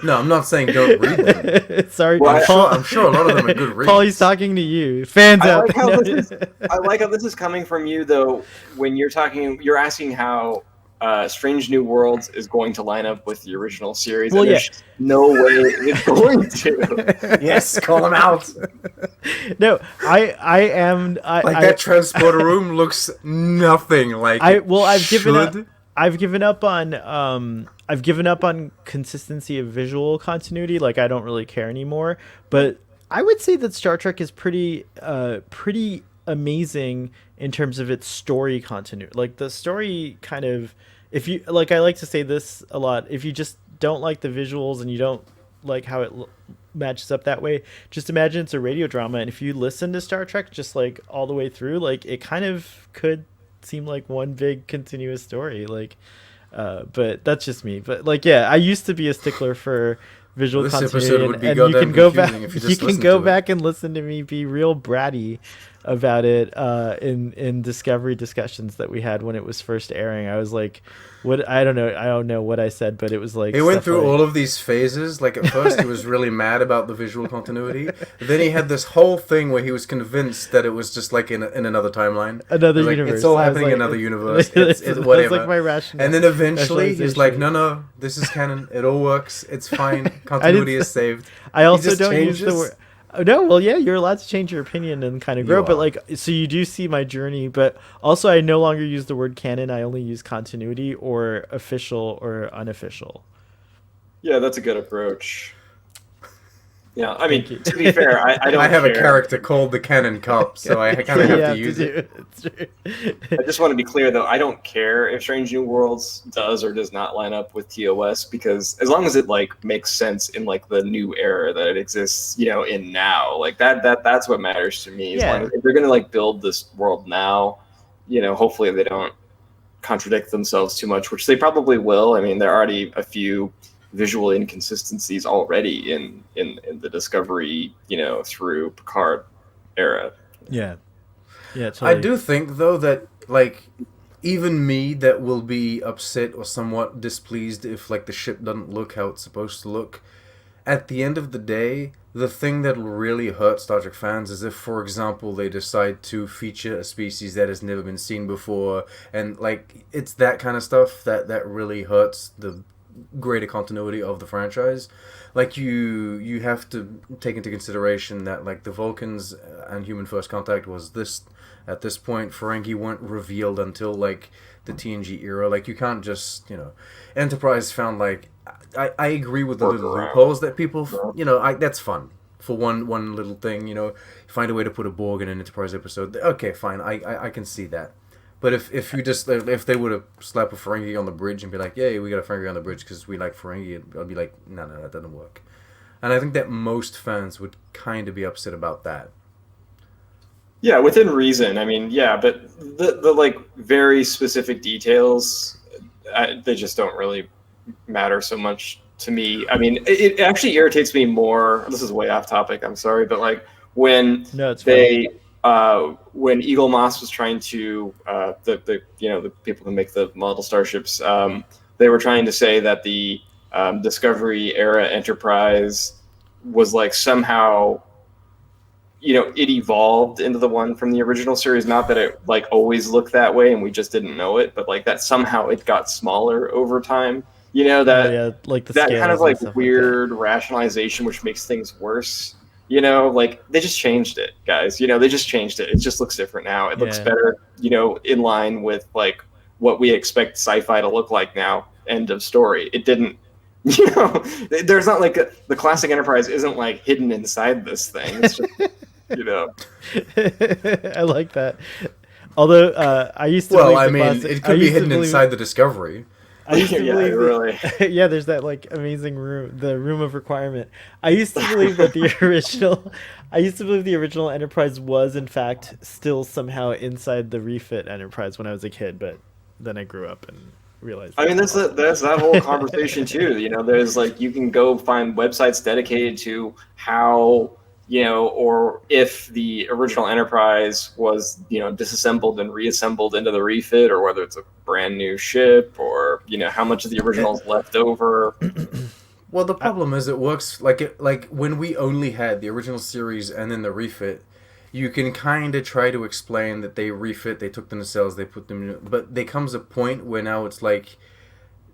Speaker 3: No, I'm not saying don't read them.
Speaker 1: Sorry,
Speaker 2: well,
Speaker 1: Paul.
Speaker 3: I'm sure a lot of them are good reads.
Speaker 1: Paul, he's talking to you. Fans out there.
Speaker 2: I like how this is coming from you, though, when you're asking how Strange New Worlds is going to line up with the original series.
Speaker 1: Well,
Speaker 2: and there's no way it's going to.
Speaker 3: Yes, call them out.
Speaker 1: No, I am...
Speaker 3: that transporter room looks nothing like
Speaker 1: I've given up on consistency of visual continuity. Like I don't really care anymore. But I would say that Star Trek is pretty amazing in terms of its story continuity. Like the story kind of, if you like, I like to say this a lot. If you just don't like the visuals and you don't like how it matches up that way, just imagine it's a radio drama. And if you listen to Star Trek just like all the way through, like it kind of could seem like one big continuous story. Like. But that's just me. But like, yeah, I used to be a stickler for visual continuity, and you can go back. You can go back and listen to me be real bratty about it in Discovery discussions that we had when it was first airing. I was like, "What? I don't know what I said, but it was like."
Speaker 3: He went
Speaker 1: stuff
Speaker 3: through
Speaker 1: like,
Speaker 3: all of these phases. Like, at first, he was really mad about the visual continuity. Then he had this whole thing where he was convinced that it was just like in another timeline.
Speaker 1: another
Speaker 3: Like,
Speaker 1: universe.
Speaker 3: it's all
Speaker 1: I was
Speaker 3: happening in
Speaker 1: like,
Speaker 3: another universe. It's
Speaker 1: that was
Speaker 3: whatever.
Speaker 1: like my rationale.
Speaker 3: And then eventually, he's like,
Speaker 1: rationalization.
Speaker 3: no, this is canon. It all works. It's fine. Continuity is saved.
Speaker 1: I
Speaker 3: He
Speaker 1: also
Speaker 3: just
Speaker 1: don't use the
Speaker 3: changes.
Speaker 1: word. Oh, no, well, yeah, you're allowed to change your opinion and kind of grow,
Speaker 3: You
Speaker 1: but
Speaker 3: are.
Speaker 1: like, so you do see my journey, but also I no longer use the word canon. I only use continuity or official or unofficial.
Speaker 2: Yeah, that's a good approach. Yeah, I
Speaker 1: Thank
Speaker 2: mean,
Speaker 1: you.
Speaker 2: to be fair, I don't
Speaker 3: I have
Speaker 2: care.
Speaker 3: a character called the Canon Cop, so I kind of
Speaker 1: You
Speaker 3: have to
Speaker 1: have
Speaker 3: use
Speaker 1: do
Speaker 3: it.
Speaker 1: It's true.
Speaker 2: I just want to be clear, though. I don't care if Strange New Worlds does or does not line up with TOS, because as long as it like makes sense in like the new era that it exists, in now, like that's what matters to me. As long
Speaker 1: Yeah.
Speaker 2: as if they're gonna like build this world now, hopefully they don't contradict themselves too much, which they probably will. I mean, there are already a few visual inconsistencies already in the Discovery, through Picard era.
Speaker 1: Yeah. Yeah,
Speaker 3: I
Speaker 1: totally.
Speaker 3: do think, though, that, like, even me that will be upset or somewhat displeased if, like, the ship doesn't look how it's supposed to look, at the end of the day, the thing that'll really hurt Star Trek fans is if, for example, they decide to feature a species that has never been seen before, and, like, it's that kind of stuff that really hurts the greater continuity of the franchise. Like, you have to take into consideration that, like, the Vulcans and Human First Contact was this at this point. Ferengi weren't revealed until like the TNG era. Like, you can't just Enterprise found, like, I agree with the little loopholes that people that's fun for one little thing. Find a way to put a Borg in an Enterprise episode. Okay, fine, I can see that. But if you just if they would have slapped a Ferengi on the bridge and be like, "Yeah, we got a Ferengi on the bridge because we like Ferengi," I'd be like, "No, that doesn't work." And I think that most fans would kind of be upset about that.
Speaker 2: Yeah, within reason. I mean, yeah, but the like very specific details, they just don't really matter so much to me. I mean, it actually irritates me more. This is way off topic. I'm sorry, but like when
Speaker 1: No, it's fine.
Speaker 2: they when Eagle Moss was trying to the people who make the model starships, they were trying to say that the Discovery era Enterprise was like somehow it evolved into the one from the original series. Not that it like always looked that way and we just didn't know it, but like that somehow it got smaller over time.
Speaker 1: Oh
Speaker 2: That
Speaker 1: yeah, like the
Speaker 2: that kind of
Speaker 1: scales
Speaker 2: like
Speaker 1: and stuff like that.
Speaker 2: weird rationalization, which makes things worse. Like they just changed it, guys. They just changed it. It just looks different now. It looks
Speaker 1: Yeah.
Speaker 2: better, in line with like what we expect sci-fi to look like now. End of story. It didn't. There's not like the classic Enterprise isn't like hidden inside this thing. It's just
Speaker 1: I like that. Although I used to
Speaker 3: Well,
Speaker 1: believe
Speaker 3: I
Speaker 1: the
Speaker 3: mean,
Speaker 1: classic.
Speaker 3: it
Speaker 1: I
Speaker 3: could be
Speaker 1: used to
Speaker 3: hidden
Speaker 1: believe-
Speaker 3: inside the Discovery.
Speaker 1: I used to
Speaker 2: Yeah,
Speaker 1: believe
Speaker 2: really.
Speaker 1: yeah, there's that like amazing room, the room of requirement. I used to believe that the original, I used to believe the original Enterprise was in fact still somehow inside the refit Enterprise when I was a kid, but then I grew up and realized.
Speaker 2: I mean, that's that whole conversation too. There's like you can go find websites dedicated to how or if the original Enterprise was disassembled and reassembled into the refit, or whether it's a brand new ship, or how much of the original is left over.
Speaker 3: Well, the problem is it works like when we only had the original series and then the refit. You can kind of try to explain that they refit, they took the nacelles, they put them in, but there comes a point where now it's like,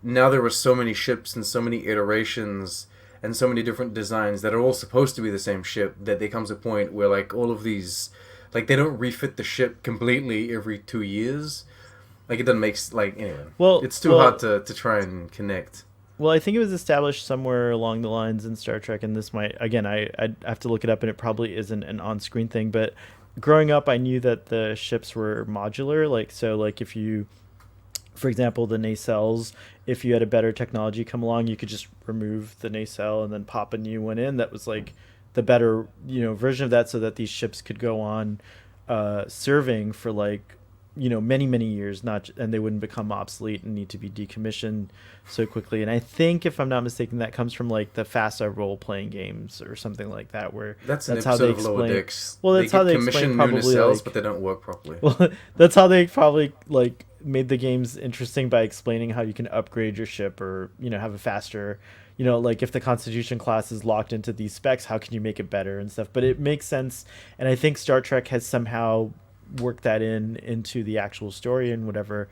Speaker 3: now there were so many ships and so many iterations and so many different designs that are all supposed to be the same ship that there comes a point where like all of these, like they don't refit the ship completely every 2 years. Like it doesn't make, like, anyway.
Speaker 1: Well,
Speaker 3: it's too hard to try and connect.
Speaker 1: Well, I think it was established somewhere along the lines in Star Trek, and this might, again, I'd have to look it up, and it probably isn't an on-screen thing, but growing up, I knew that the ships were modular, like, so, like, if you, for example, the nacelles, if you had a better technology come along, you could just remove the nacelle and then pop a new one in. That was, like, the better, version of that, so that these ships could go on serving for, like, many years, and they wouldn't become obsolete and need to be decommissioned so quickly. And I think, if I'm not mistaken, that comes from like the FASA role-playing games or something like that, where
Speaker 3: That's an
Speaker 1: how they
Speaker 3: episode of Lower
Speaker 1: explain.
Speaker 3: Decks.
Speaker 1: Well, that's how they
Speaker 3: commission
Speaker 1: explain
Speaker 3: new
Speaker 1: probably
Speaker 3: nacelles,
Speaker 1: like.
Speaker 3: but they don't work properly.
Speaker 1: Well, that's how they probably like made the games interesting, by explaining how you can upgrade your ship, or have a faster. Like if the Constitution class is locked into these specs, how can you make it better and stuff? But it makes sense, and I think Star Trek has somehow worked that into the actual story and whatever.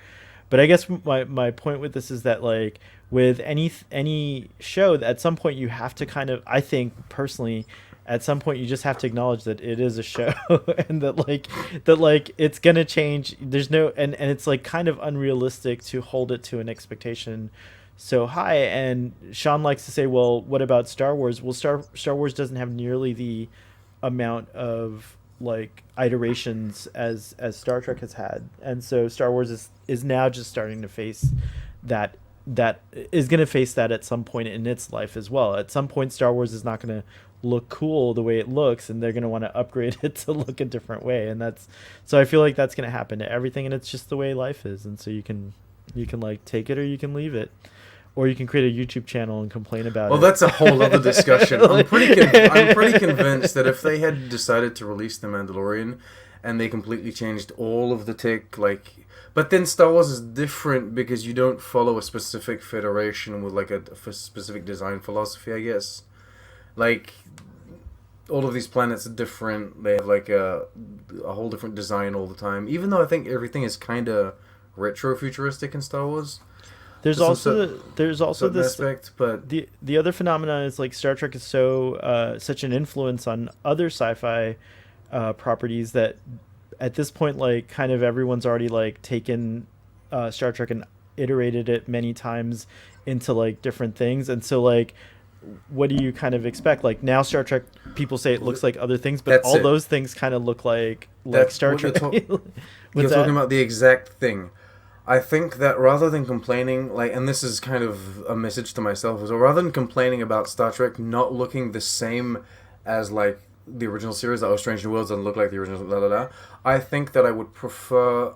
Speaker 1: But I guess my point with this is that, like, with any show, at some point you have to kind of, I think personally, at some point you just have to acknowledge that it is a show, and that it's gonna change. There's no, and it's like kind of unrealistic to hold it to an expectation so high. And Sean likes to say, well, what about Star Wars? Well, Star Wars doesn't have nearly the amount of like iterations as Star Trek has had, and so Star Wars is now just starting to face that is going to face that at some point in its life as well. At some point, Star Wars is not going to look cool the way it looks, and they're going to want to upgrade it to look a different way. And so I feel like that's going to happen to everything, and it's just the way life is. And so you can like take it or you can leave it, or you can create a YouTube channel and complain about it.
Speaker 3: Well, that's a whole other discussion. I'm pretty convinced that if they had decided to release The Mandalorian and they completely changed all of the tech, like, but then Star Wars is different because you don't follow a specific federation with like a specific design philosophy, I guess. Like, all of these planets are different. They have like a whole different design all the time. Even though I think everything is kind of retro futuristic in Star Wars.
Speaker 1: There's also this
Speaker 3: aspect, but
Speaker 1: the other phenomenon is like Star Trek is such an influence on other sci-fi properties that at this point, like, kind of everyone's already like taken Star Trek and iterated it many times into like different things. And so like, what do you kind of expect? Like, now Star Trek, people say it looks like other things, but all those things kind of look like Star Trek.
Speaker 3: You're talking about the exact thing. I think that rather than complaining, like, and this is kind of a message to myself, is rather than complaining about Star Trek not looking the same as, like, the original series, that Strange New Worlds doesn't look like the original, I think that I would prefer,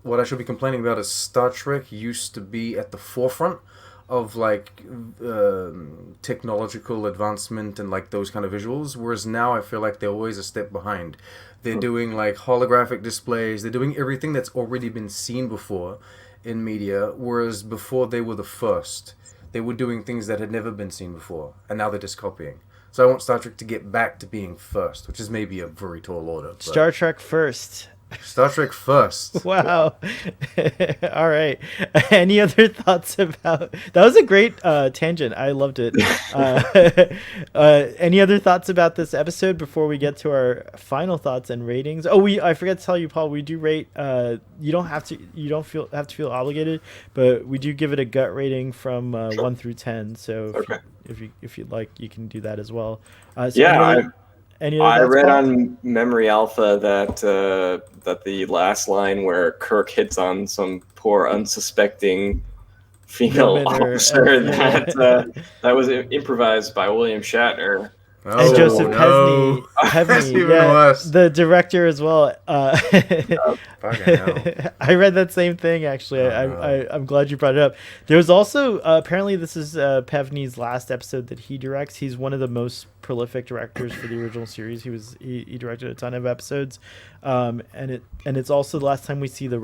Speaker 3: what I should be complaining about is Star Trek used to be at the forefront of, like, technological advancement and, like, those kind of visuals, whereas now I feel like they're always a step behind. They're doing, like, holographic displays. They're doing everything that's already been seen before in media, whereas before they were the first. They were doing things that had never been seen before, and now they're just copying. So I want Star Trek to get back to being first, which is maybe a very tall order. But
Speaker 1: Star Trek first.
Speaker 3: Star Trek first.
Speaker 1: Wow. All right. Any other thoughts about that? Was a great tangent. I loved it. Any other thoughts about this episode before we get to our final thoughts and ratings? Oh, I forgot to tell you, Paul, we do rate you don't have to feel obligated, but we do give it a gut rating from 1 through 10. So if you'd like, you can do that as well.
Speaker 2: I read on Memory Alpha that the last line where Kirk hits on some poor unsuspecting female officer that was improvised by William Shatner.
Speaker 1: And Joseph Pesney, the director as well. I read that same thing, actually. I'm glad you brought it up. There was also, apparently this is Pesney's last episode that he directs. He's one of the most prolific directors for the original series. He directed a ton of episodes. And it's also the last time we see the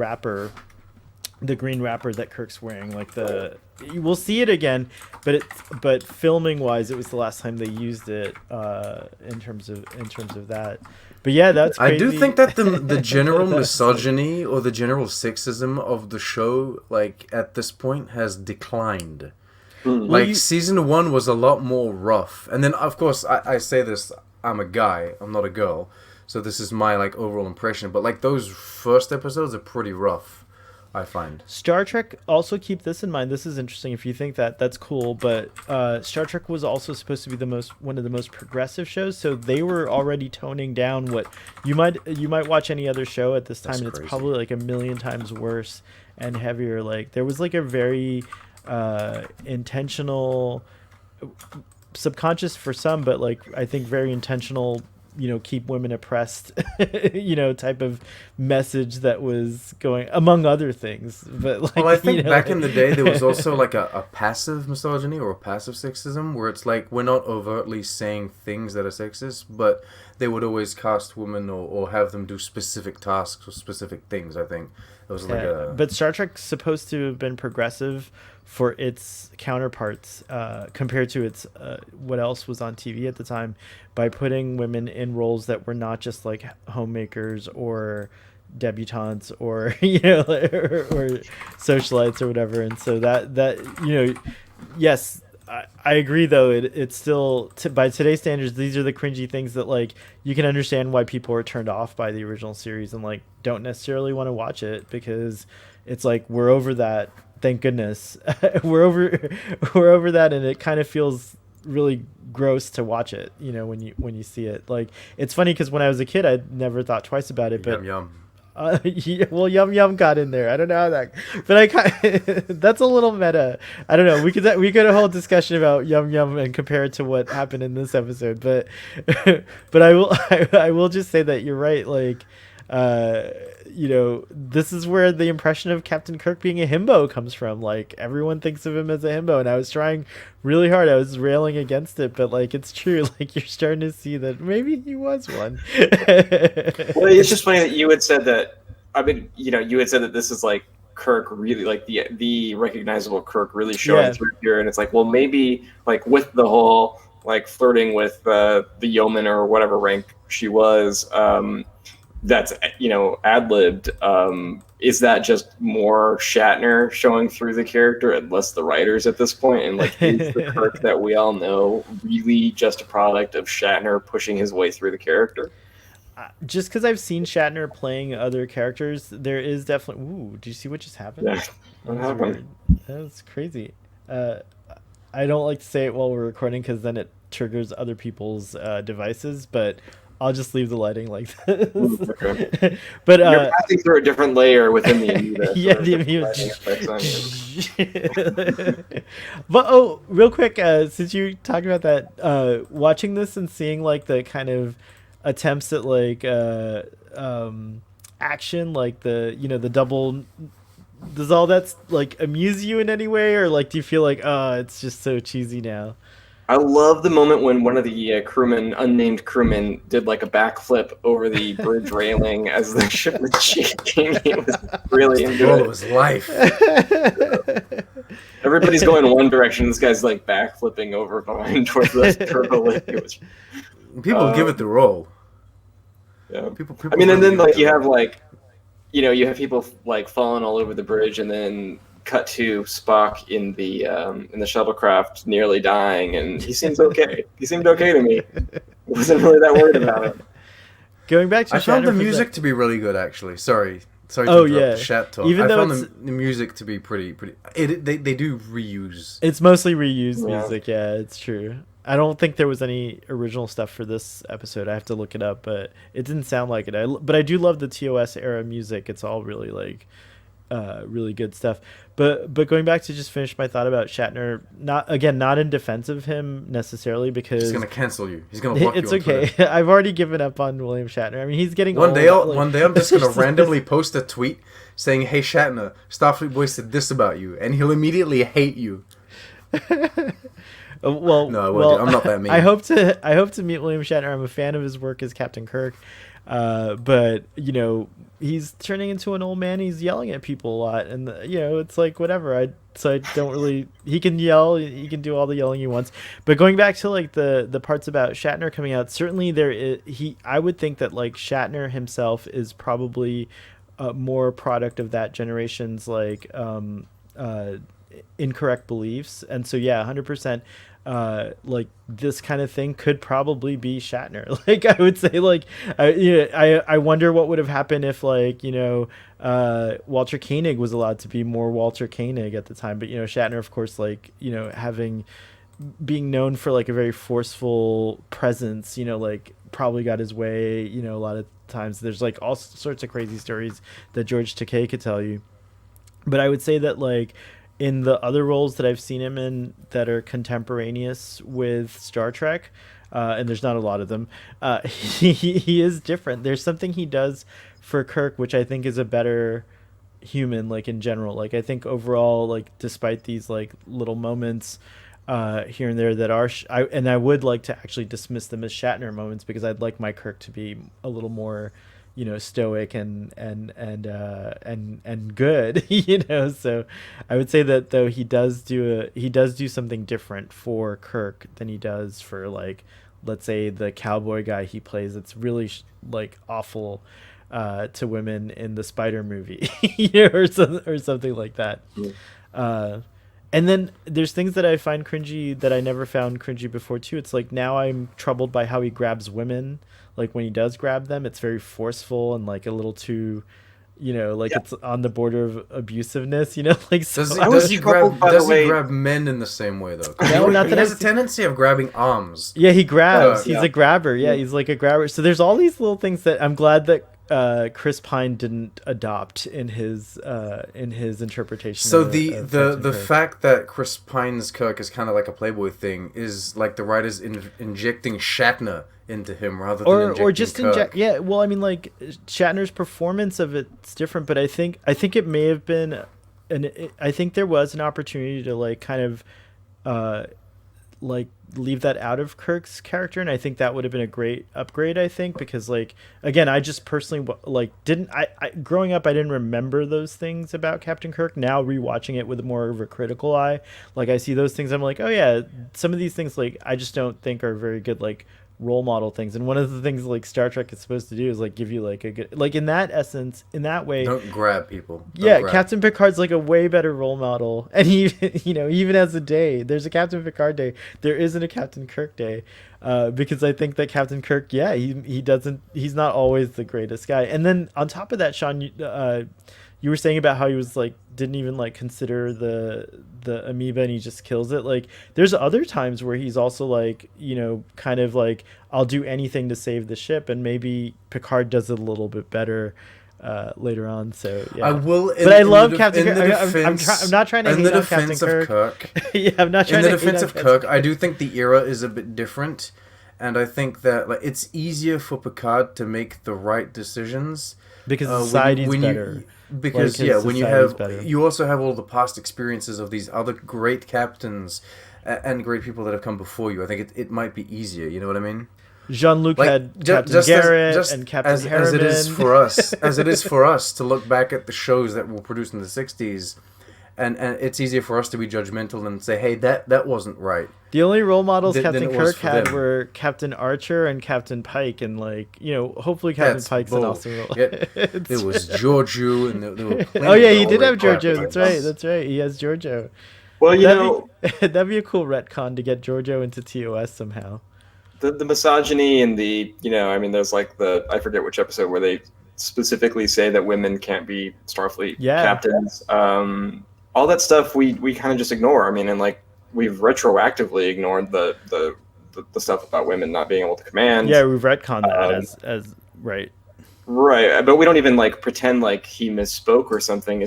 Speaker 1: green wrapper that Kirk's wearing. We'll see it again, but filming wise, it was the last time they used it in terms of that. But yeah, that's crazy.
Speaker 3: I do think that the general misogyny or the general sexism of the show, like, at this point, has declined. Season 1 was a lot more rough, and then of course I say this, I'm a guy, I'm not a girl, so this is my, like, overall impression. But, like, those first episodes are pretty rough, I find.
Speaker 1: Star Trek, also keep this in mind. This is interesting. If you think that's cool, but Star Trek was also supposed to be one of the most progressive shows, so they were already toning down what you might watch any other show at this time, and it's probably like a million times worse and heavier. Like, there was like a very intentional, subconscious for some, but like I think very intentional keep women oppressed, type of message that was going, among other things. But like,
Speaker 3: well, I think back in the day there was
Speaker 1: also
Speaker 3: also like a passive misogyny or a passive sexism where it's like we're not overtly saying things that are sexist, but they would always cast women or have them do specific tasks or specific things. I think it was like a
Speaker 1: but Star Trek's supposed to have been progressive for its counterparts compared to its what else was on TV at the time, by putting women in roles that were not just like homemakers or debutantes or or socialites or whatever. And so that yes, I agree though, it's still by today's standards, these are the cringy things that like you can understand why people are turned off by the original series and like don't necessarily want to watch it, because it's like we're over that, thank goodness. we're over that, and it kind of feels really gross to watch it when you see it. Like, it's funny because when I was a kid I never thought twice about it, but
Speaker 3: yum.
Speaker 1: yeah, well, Yum Yum got in there. I don't know how that, but that's a little meta. I don't know. We could a whole discussion about Yum Yum and compare it to what happened in this episode. But but I will just say that you're right. Like, this is where the impression of Captain Kirk being a himbo comes from. Like, everyone thinks of him as a himbo, and I was trying really hard. I was railing against it, but like, it's true. Like, you're starting to see that maybe he was one.
Speaker 2: Well, it's just funny that you had said that. I mean, you had said that this is like Kirk really, like the recognizable Kirk really showing through here, and it's like, well, maybe like with the whole like flirting with the yeoman or whatever rank she was. That's ad-libbed. Is that just more Shatner showing through the character and less the writers at this point? And like, is the Kirk that we all know really just a product of Shatner pushing his way through the character?
Speaker 1: Just because I've seen Shatner playing other characters, there is definitely. Ooh, do you see what just happened?
Speaker 2: Yeah, what happened?
Speaker 1: That's crazy. I don't like to say it while we're recording because then it triggers other people's devices, but I'll just leave the lighting like this.
Speaker 2: Okay.
Speaker 1: But
Speaker 2: you're passing through a different layer within the Amoeba.
Speaker 1: Yeah, the Amoeba. But real quick, since you talked about that, watching this and seeing like the kind of attempts at like action, like the double, does all that like amuse you in any way, or like do you feel like it's just so cheesy now?
Speaker 2: I love the moment when one of the unnamed crewmen, did like a backflip over the bridge railing as the ship was shaking. He was really into it.
Speaker 3: It was life.
Speaker 2: Everybody's going in one direction. This guy's like backflipping over behind towards the turbo lake.
Speaker 3: People give it the role.
Speaker 2: Yeah.
Speaker 3: People
Speaker 2: I mean, and then like you
Speaker 3: have
Speaker 2: have like, you have people like falling all over the bridge, and then cut to Spock in the shuttlecraft nearly dying, and he seems okay. He seemed okay to me. I wasn't really that worried about it.
Speaker 1: Going back to
Speaker 3: I found the music to be really good, actually. Sorry to
Speaker 1: interrupt
Speaker 3: the chat talk.
Speaker 1: Even though
Speaker 3: I found the music to be pretty. They do reuse.
Speaker 1: It's mostly reused music. Yeah, it's true. I don't think there was any original stuff for this episode. I have to look it up, but it didn't sound like it. But I do love the TOS era music. It's all really like really good stuff. But going back to just finish my thought about Shatner, not in defense of him necessarily, because
Speaker 3: he's gonna cancel you. He's gonna block you.
Speaker 1: It's okay. I've already given up on William Shatner. I mean, he's getting
Speaker 3: one
Speaker 1: old.
Speaker 3: day I'm just gonna randomly post a tweet saying, "Hey Shatner, Starfleet Boy said this about you," and he'll immediately hate you.
Speaker 1: Well,
Speaker 3: no, I'm not that mean.
Speaker 1: I hope to meet William Shatner. I'm a fan of his work as Captain Kirk, but he's turning into an old man. He's yelling at people a lot, and it's like whatever. I don't really. He can yell. He can do all the yelling he wants. But going back to like the parts about Shatner coming out, certainly I would think that like Shatner himself is probably more a product of that generation's like incorrect beliefs, and so 100%. Like this kind of thing could probably be Shatner. Like I would say, like I wonder what would have happened if like Walter Koenig was allowed to be more Walter Koenig at the time. But Shatner, of course, like being known for like a very forceful presence, like probably got his way. A lot of times there's like all sorts of crazy stories that George Takei could tell you. But I would say that like in the other roles that I've seen him in that are contemporaneous with Star Trek, and there's not a lot of them. He is different. There's something he does for Kirk, which I think is a better human, like in general. Like I think overall, like despite these like little moments here and there that are I would like to actually dismiss them as Shatner moments, because I'd like my Kirk to be a little more, stoic and good. So I would say that though he does do something different for Kirk than he does for, like, let's say the cowboy guy he plays that's really like awful to women in the Spider movie, or something like that.
Speaker 2: Yeah.
Speaker 1: And then there's things that I find cringy that I never found cringy before too. It's like now I'm troubled by how he grabs women. Like when he does grab them, it's very forceful and like a little too, like
Speaker 2: Yeah.
Speaker 1: it's on the border of abusiveness. Like so.
Speaker 2: was troubled by the
Speaker 3: Does
Speaker 2: way-
Speaker 3: he grab men in the same way though? 'Cause
Speaker 1: No,
Speaker 3: he,
Speaker 1: not
Speaker 3: he
Speaker 1: that
Speaker 3: has
Speaker 1: I've
Speaker 3: a tendency of grabbing arms.
Speaker 1: Yeah, he grabs. He's
Speaker 2: Yeah.
Speaker 1: a grabber. Yeah,
Speaker 2: Yeah.
Speaker 1: he's like a grabber. So there's all these little things that I'm glad that Chris Pine didn't adopt in his interpretation.
Speaker 3: So
Speaker 1: of
Speaker 3: the
Speaker 1: Captain Kirk.
Speaker 3: fact that Chris Pine's Kirk is kind of like a Playboy thing is like the writers injecting Shatner into him rather than injecting
Speaker 1: or just
Speaker 3: Kirk.
Speaker 1: inject. Yeah, well, I mean, like Shatner's performance of it's different, but I think it may have been, I think there was an opportunity to like kind of, like leave that out of Kirk's character, and I think that would have been a great upgrade. I think because like again, I just personally like didn't I growing up I didn't remember those things about Captain Kirk. Now rewatching it with more of a critical eye, like I see those things, I'm like, oh yeah, some of these things like I just don't think are very good like role model things. And one of the things like Star Trek is supposed to do is like give you like a good, like in that essence, in that way.
Speaker 3: Don't grab people. Don't
Speaker 1: Yeah,
Speaker 3: grab.
Speaker 1: Captain Picard's like a way better role model, and he, even as a day, there's a Captain Picard day. There isn't a Captain Kirk day, because I think that Captain Kirk, yeah, he's not always the greatest guy. And then on top of that, Sean, you were saying about how he was like didn't even like consider the amoeba and he just kills it. Like there's other times where he's also like, kind of like I'll do anything to save the ship, and maybe Picard does it a little bit better later on. So yeah,
Speaker 3: I will.
Speaker 1: but I love Captain Kirk. I'm not trying to
Speaker 3: in
Speaker 1: hate
Speaker 3: the
Speaker 1: on Captain
Speaker 3: defense of
Speaker 1: Kirk.
Speaker 3: Kirk.
Speaker 1: Yeah, I'm not trying
Speaker 3: In the
Speaker 1: to hate
Speaker 3: defense
Speaker 1: on
Speaker 3: of
Speaker 1: Captain
Speaker 3: Kirk, I do think the era is a bit different, and I think that like it's easier for Picard to make the right decisions
Speaker 1: because
Speaker 3: when you-
Speaker 1: society's
Speaker 3: when you-
Speaker 1: better.
Speaker 3: Because
Speaker 1: Like,
Speaker 3: yeah,
Speaker 1: his
Speaker 3: when you
Speaker 1: society's
Speaker 3: have
Speaker 1: better.
Speaker 3: you also have all the past experiences of these other great captains and great people that have come before you. I think it might be easier. You know what I mean?
Speaker 1: Jean-Luc
Speaker 3: Like,
Speaker 1: had
Speaker 3: ju-
Speaker 1: Captain
Speaker 3: just as-
Speaker 1: Garrett
Speaker 3: just
Speaker 1: and Captain
Speaker 3: as
Speaker 1: Harriman.
Speaker 3: it is for us, as it is for us to look back at the shows that were produced in the '60s, and it's easier for us to be judgmental and say, hey, that wasn't right.
Speaker 1: The only role models
Speaker 3: Than
Speaker 1: Captain
Speaker 3: it was
Speaker 1: Kirk
Speaker 3: for
Speaker 1: had
Speaker 3: them.
Speaker 1: were Captain Archer and Captain Pike, and like hopefully Captain
Speaker 3: That's
Speaker 1: Pike's
Speaker 3: bull.
Speaker 1: an awesome role.
Speaker 3: Yeah, There was Giorgio, and there were plenty
Speaker 1: Oh yeah,
Speaker 3: of
Speaker 1: he did
Speaker 3: great
Speaker 1: have Giorgio.
Speaker 3: captains.
Speaker 1: That's right. He has Giorgio.
Speaker 2: Well, you
Speaker 1: That'd
Speaker 2: know,
Speaker 1: that'd be a cool retcon to get Giorgio into TOS somehow.
Speaker 2: the misogyny and the I mean, there's like I forget which episode where they specifically say that women can't be Starfleet
Speaker 1: Yeah.
Speaker 2: captains. All that stuff we kind of just ignore. I mean, and like we've retroactively ignored the stuff about women not being able to command.
Speaker 1: Yeah, we've retconned that as right.
Speaker 2: Right, but we don't even like pretend like he misspoke or something. We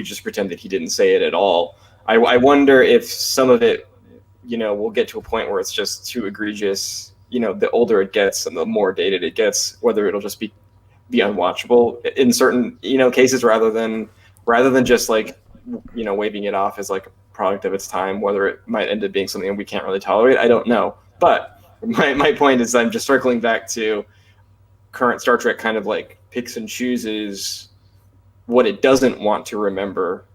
Speaker 2: just pretend that he didn't say it at all. I wonder if some of it, we'll get to a point where it's just too egregious. The older it gets and the more dated it gets, whether it'll just be unwatchable in certain cases rather than just like waving it off as like a product of its time. Whether it might end up being something we can't really tolerate, I don't know. But my point is, I'm just circling back to current Star Trek kind of like picks and chooses what it doesn't want to remember,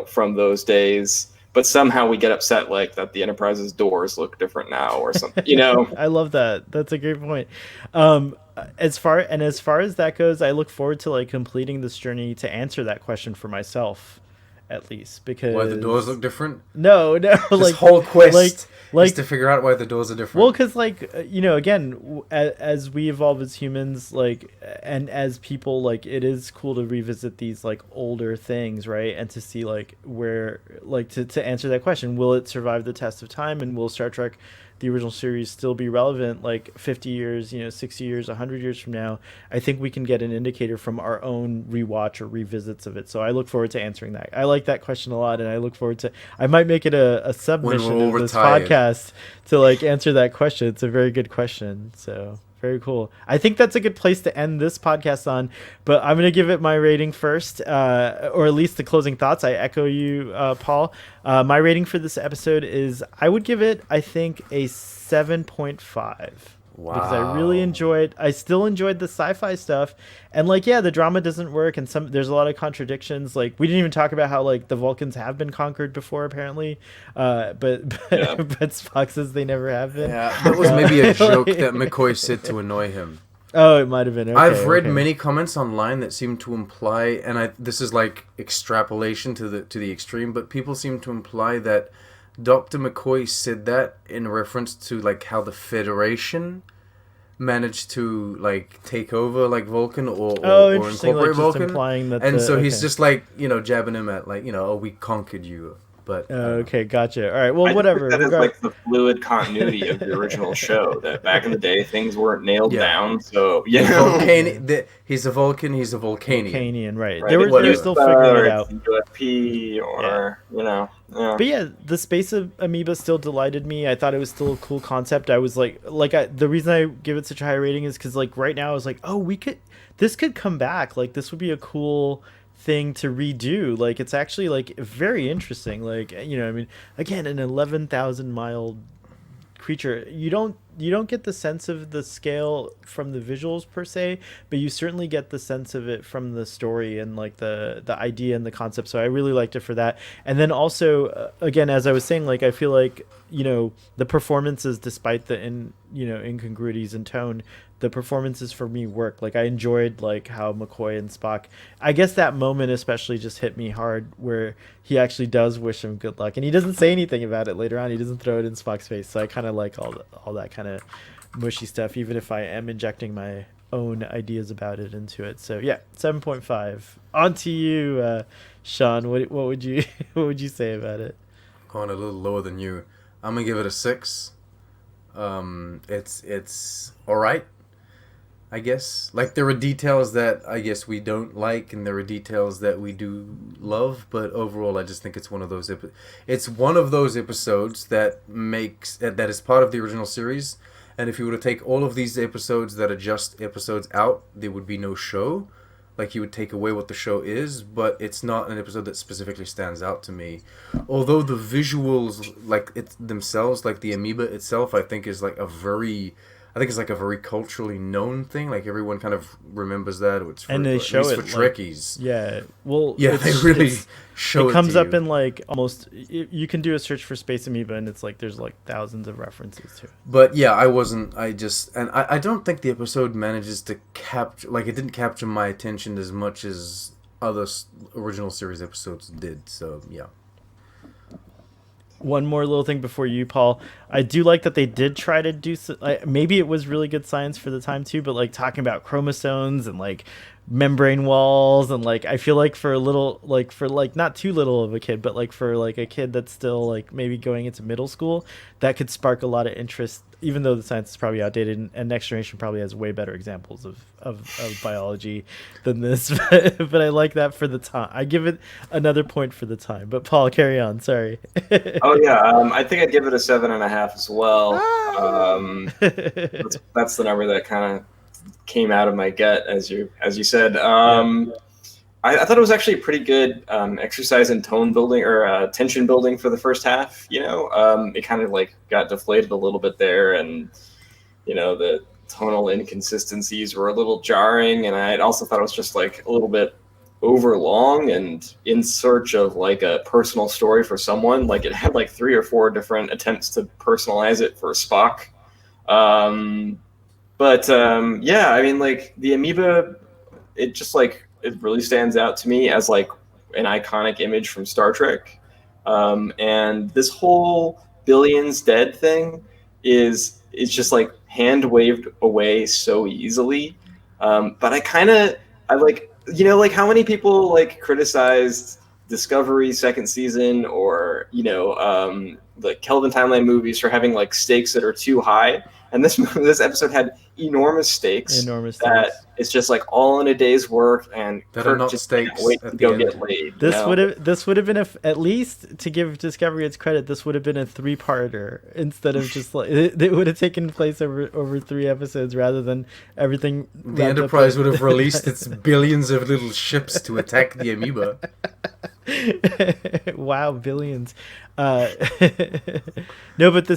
Speaker 2: from those days. But somehow we get upset like that the Enterprise's doors look different now or something,
Speaker 1: I love that. That's a great point. As far as that goes, I look forward to like completing this journey to answer that question for myself, at least, because
Speaker 3: Why the doors look different?
Speaker 1: No,
Speaker 3: This
Speaker 1: like
Speaker 3: whole quest
Speaker 1: like
Speaker 3: is to figure out why the doors are different.
Speaker 1: well, because like again, as we evolve as humans, like, and as people, like, it is cool to revisit these like older things, right? And to see like where, like, to answer that question, will it survive the test of time, and will Star Trek the original series still be relevant like 50 years, 60 years, 100 years from now, I think we can get an indicator from our own rewatch or revisits of it. So I look forward to answering that. I like that question a lot, and I look forward to, I might make it a submission
Speaker 3: all
Speaker 1: of this
Speaker 3: retired.
Speaker 1: podcast to like answer that question. It's a very good question. So very cool. I think that's a good place to end this podcast on, but I'm going to give it my rating first, or at least the closing thoughts. I echo you, Paul. My rating for this episode is, I would give it, I think, a 7.5.
Speaker 3: Wow.
Speaker 1: Because I still enjoyed the sci-fi stuff, and like, yeah, the drama doesn't work, and there's a lot of contradictions. Like, we didn't even talk about how like the Vulcans have been conquered before, apparently, but Spock says they never have been.
Speaker 3: Yeah, that was maybe a joke that McCoy said to annoy him.
Speaker 1: Oh, it might have been. Okay,
Speaker 3: I've read
Speaker 1: okay.
Speaker 3: many comments online that seem to imply, and this is like extrapolation to the extreme, but people seem to imply that Dr. McCoy said that in reference to like how the Federation managed to like take over like Vulcan or
Speaker 1: interesting.
Speaker 3: incorporate
Speaker 1: Like,
Speaker 3: Vulcan,
Speaker 1: implying that,
Speaker 3: and so he's just like jabbing him at like oh, we conquered you. But
Speaker 1: okay, gotcha. All right, well,
Speaker 2: I
Speaker 1: whatever.
Speaker 2: Think that is like the fluid continuity of the original show. That back in the day, things weren't nailed down. So
Speaker 3: he's a Vulcan. He's a Vulcanian.
Speaker 1: Vulcanian, right?
Speaker 2: Right.
Speaker 1: They were still figuring it out.
Speaker 2: UFP or Yeah.
Speaker 1: But yeah, the space of amoeba still delighted me. I thought it was still a cool concept. I was the reason I give it such a high rating is because like right now I was like, oh, this could come back. Like, this would be a cool thing to redo. Like, it's actually like very interesting. Like, I mean, again, an 11,000 mile creature, you don't get the sense of the scale from the visuals per se, but you certainly get the sense of it from the story and like the idea and the concept. So I really liked it for that. And then also, again, as I was saying, like, I feel like the performances, despite the incongruities in tone, the performances for me work. Like, I enjoyed like how McCoy and Spock, I guess that moment especially just hit me hard, where he actually does wish him good luck, and he doesn't say anything about it later on. He doesn't throw it in Spock's face. So I kind of like all that kind of mushy stuff, even if I am injecting my own ideas about it into it. So yeah, 7.5. On to you, Sean. What would you what would you say about it?
Speaker 3: Going a little lower than you. I'm gonna give it a 6. It's all right, I guess. Like, there are details that I guess we don't like, and there are details that we do love. But overall, I just think it's one of those episodes that is part of the original series. And if you were to take all of these episodes that are just episodes out, there would be no show. Like, you would take away what the show is, but it's not an episode that specifically stands out to me. Although the visuals, like it themselves, like the amoeba itself, I think is like a very culturally known thing. Like, everyone kind of remembers that. It's for,
Speaker 1: and they show it
Speaker 3: for Trekkies.
Speaker 1: Yeah, well,
Speaker 3: yeah, they really show it.
Speaker 1: It comes
Speaker 3: to
Speaker 1: up
Speaker 3: you.
Speaker 1: in like almost. You can do a search for space amoeba, and it's like there's like thousands of references to it.
Speaker 3: But yeah, I don't think the episode manages to capture. Like, it didn't capture my attention as much as other original series episodes did. So yeah.
Speaker 1: One more little thing before you, Paul. I do like that they did try to do maybe it was really good science for the time too, but like talking about chromosomes and like membrane walls, and like I feel like for a little, like for like not too little of a kid, but like for like a kid that's still like maybe going into middle school, that could spark a lot of interest, even though the science is probably outdated, and Next Generation probably has way better examples of biology than this. But I like that for the time. I give it another point for the time. But Paul, carry on. Sorry.
Speaker 2: Oh yeah, I think I'd give it a 7.5 as well. That's the number that kind of came out of my gut, as you said. I thought it was actually a pretty good exercise in tone building or tension building for the first half. It kind of like got deflated a little bit there, and the tonal inconsistencies were a little jarring, and I also thought it was just like a little bit overlong and in search of like a personal story for someone. Like, it had like 3 or 4 different attempts to personalize it for Spock. Yeah, I mean, like, the amoeba, it just like, it really stands out to me as like an iconic image from Star Trek. And this whole billions dead thing is just like hand waved away so easily. But I like, like how many people like criticized Discovery second season, or the Kelvin timeline movies for having like stakes that are too high, and this this episode had enormous stakes.
Speaker 1: Enormous
Speaker 2: that
Speaker 1: stakes.
Speaker 2: it's just like all in a day's work, and
Speaker 3: That are
Speaker 2: Kirk
Speaker 3: not
Speaker 2: just
Speaker 3: stakes
Speaker 2: can't wait
Speaker 3: at
Speaker 2: to
Speaker 3: the
Speaker 2: go
Speaker 3: end.
Speaker 2: get laid.
Speaker 1: This would have been at least, to give Discovery its credit, this would have been a 3-parter instead of just like it would have taken place over 3 episodes rather than everything.
Speaker 3: The Enterprise would have released its billions of little ships to attack the amoeba.
Speaker 1: Wow, billions. No, but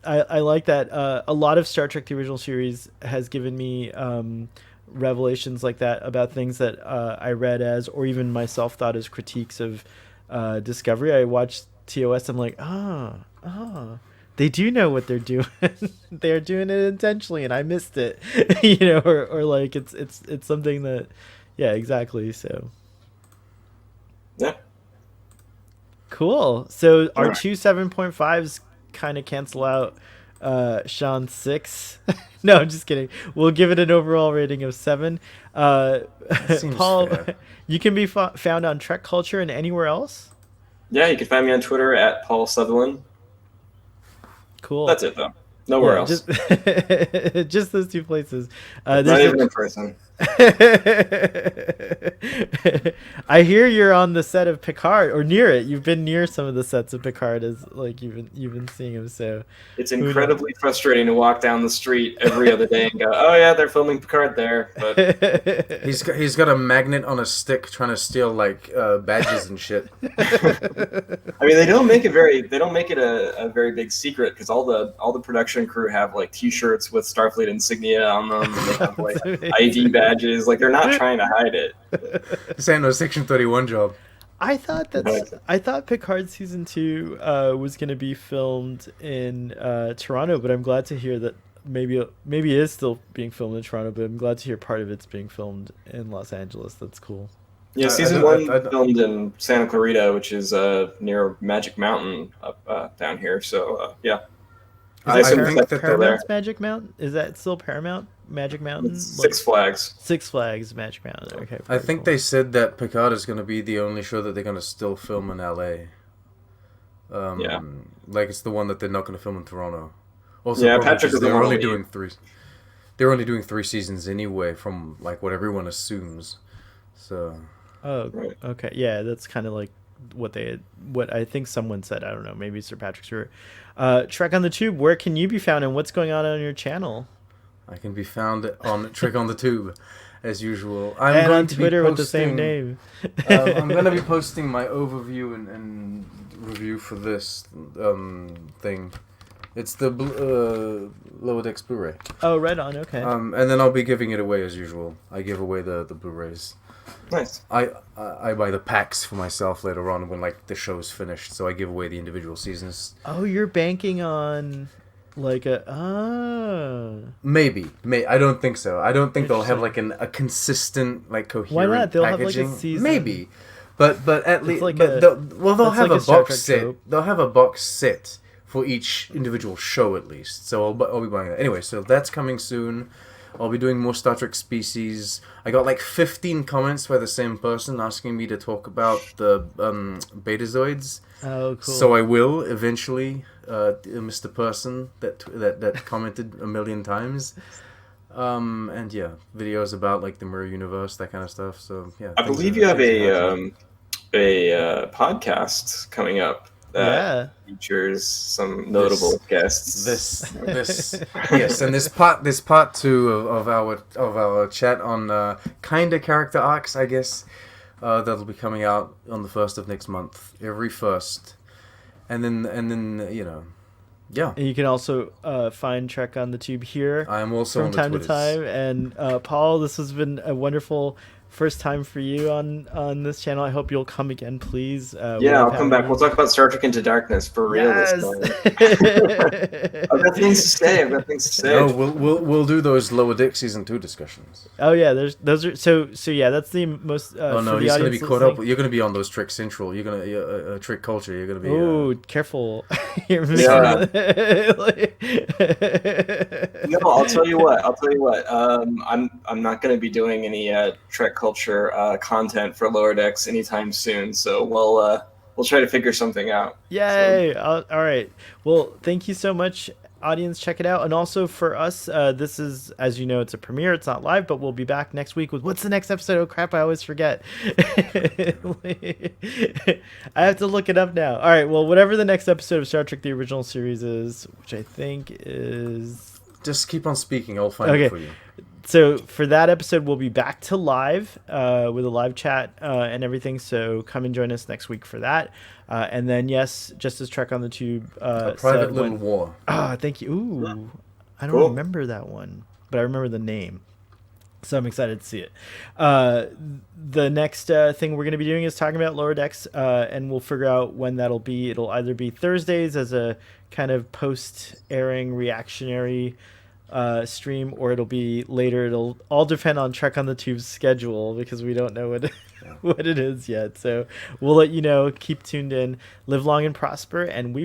Speaker 1: I like that. A lot of Star Trek the original series has given me revelations like that about things that I read as, or even myself thought as, critiques of Discovery. I watched TOS. I'm like, they do know what they're doing. They're doing it intentionally, and I missed it. Or like it's something that, yeah, exactly. So
Speaker 2: Yeah.
Speaker 1: cool. So our
Speaker 2: Alright.
Speaker 1: 2 7.5s kind of cancel out Sean's 6. No, I'm just kidding. We'll give it an overall rating of 7.
Speaker 3: Seems
Speaker 1: Paul,
Speaker 3: fair.
Speaker 1: you can be found on TrekCulture and anywhere else.
Speaker 2: Yeah, you can find me on Twitter at Paul Sutherlin.
Speaker 1: Cool.
Speaker 2: That's it, though. Nowhere
Speaker 1: Yeah,
Speaker 2: else.
Speaker 1: just those 2 places.
Speaker 2: Not
Speaker 1: There's
Speaker 2: even in person.
Speaker 1: I hear you're on the set of Picard, or near it. You've been near some of the sets of Picard, as like you've been seeing them. So
Speaker 2: It's incredibly frustrating to walk down the street every other day and go, "Oh yeah, they're filming Picard there." But
Speaker 3: He's got a magnet on a stick trying to steal like badges and shit.
Speaker 2: I mean, they don't make it a very big secret, because all the production crew have like T-shirts with Starfleet insignia on them. And they have like ID badges. Like, they're not trying to hide it.
Speaker 3: This ain't no Section 31 job.
Speaker 1: I thought Picard season 2 was going to be filmed in Toronto, but I'm glad to hear that maybe it is still being filmed in Toronto. But I'm glad to hear part of it's being filmed in Los Angeles. That's cool.
Speaker 2: Yeah, season 1 filmed in Santa Clarita, which is near Magic Mountain up down here. So yeah.
Speaker 1: Is
Speaker 3: I
Speaker 1: that
Speaker 3: think that they're
Speaker 1: Paramount's Magic Mountain? Is that still Paramount Magic Mountain?
Speaker 2: It's Six Flags.
Speaker 1: Six Flags Magic Mountain. Okay.
Speaker 3: I think they said that Picard is going to be the only show that they're going to still film in LA.
Speaker 2: Yeah.
Speaker 3: Like it's the one that they're not going to film in Toronto. Also,
Speaker 2: Yeah,
Speaker 3: probably
Speaker 2: Patrick
Speaker 3: because
Speaker 2: doesn't
Speaker 3: they're
Speaker 2: wanna
Speaker 3: only
Speaker 2: leave.
Speaker 3: doing 3. They're only doing 3 seasons anyway, from like what everyone assumes. So
Speaker 1: Oh,
Speaker 2: Right.
Speaker 1: okay. Yeah, that's kind of like what I think someone said. I don't know. Maybe Sir Patrick Stewart. Trek on the Tube. Where can you be found, and what's going on your channel?
Speaker 3: I can be found on Trick on the Tube, as usual.
Speaker 1: And on Twitter with the same name.
Speaker 3: I'm going to be posting my overview and review for this thing. It's the Lower Decks Blu-ray.
Speaker 1: Oh, right on. Okay.
Speaker 3: And then I'll be giving it away as usual. I give away the Blu-rays.
Speaker 2: Nice.
Speaker 3: I buy the packs for myself later on when like the show's finished, so I give away the individual seasons.
Speaker 1: Oh, you're banking on like
Speaker 3: Maybe. I don't think so. I don't think they'll have like a consistent, like coherent
Speaker 1: Why not? They'll
Speaker 3: packaging.
Speaker 1: have like a season.
Speaker 3: maybe, but at least
Speaker 1: like
Speaker 3: they'll
Speaker 1: that's
Speaker 3: have
Speaker 1: like
Speaker 3: a
Speaker 1: a Star
Speaker 3: box
Speaker 1: Trek
Speaker 3: set.
Speaker 1: trope.
Speaker 3: They'll have a box set for each individual show at least. So I'll be buying that anyway. So that's coming soon. I'll be doing more Star Trek Species. I got like 15 comments by the same person asking me to talk about the Betazoids.
Speaker 1: Oh, cool.
Speaker 3: So I will eventually, Mr. Person that commented a million times. And yeah, videos about like the Mirror Universe, that kind of stuff. So yeah.
Speaker 2: I believe you have a podcast coming up that features some notable guests.
Speaker 3: This yes, and this part 2 of our chat on kinda character arcs, I guess. That'll be coming out on the 1st of next month, every 1st, and then yeah.
Speaker 1: And you can also find Trek on the Tube here.
Speaker 3: I am also
Speaker 1: from
Speaker 3: on the
Speaker 1: time to
Speaker 3: Twitters.
Speaker 1: time. And Paul, this has been a wonderful first time for you on this channel. I hope you'll come again, please.
Speaker 2: Yeah, I'll come back. We'll talk about Star Trek Into Darkness for real this time. I've got things to say.
Speaker 3: No, we'll do those Lower Deck season 2 discussions.
Speaker 1: Oh yeah, those are so yeah. That's the most.
Speaker 3: Oh no,
Speaker 1: for the
Speaker 3: he's gonna be
Speaker 1: audience
Speaker 3: caught up.
Speaker 1: listening.
Speaker 3: You're gonna be on those Trick Central. You're gonna Trick Culture. You're gonna be.
Speaker 1: Ooh, careful! You're missing
Speaker 2: Yeah.
Speaker 1: the-
Speaker 2: No, I'll tell you what. I'm not going to be doing any Trek Culture content for Lower Decks anytime soon. So we'll try to figure something out.
Speaker 1: Yay! All right. Well, thank you so much, audience. Check it out. And also for us, this is, as you know, it's a premiere. It's not live, but we'll be back next week with what's the next episode? Oh crap! I always forget. I have to look it up now. All right. Well, whatever the next episode of Star Trek: The Original Series is, which I think is.
Speaker 3: Just keep on speaking. I'll find it for you.
Speaker 1: So for that episode, we'll be back to live with a live chat and everything. So come and join us next week for that. And then, yes, just as Trek on the Tube.
Speaker 3: A Private Little War.
Speaker 1: Ah, thank you. Ooh, I don't remember that one, but I remember the name. So I'm excited to see it. The next thing we're going to be doing is talking about Lower Decks, and we'll figure out when that'll be. It'll either be Thursdays as a kind of post-airing reactionary stream, or it'll be later. It'll all depend on Trek on the Tube's schedule because we don't know what it is yet. So we'll let you know. Keep tuned in. Live long and prosper, and we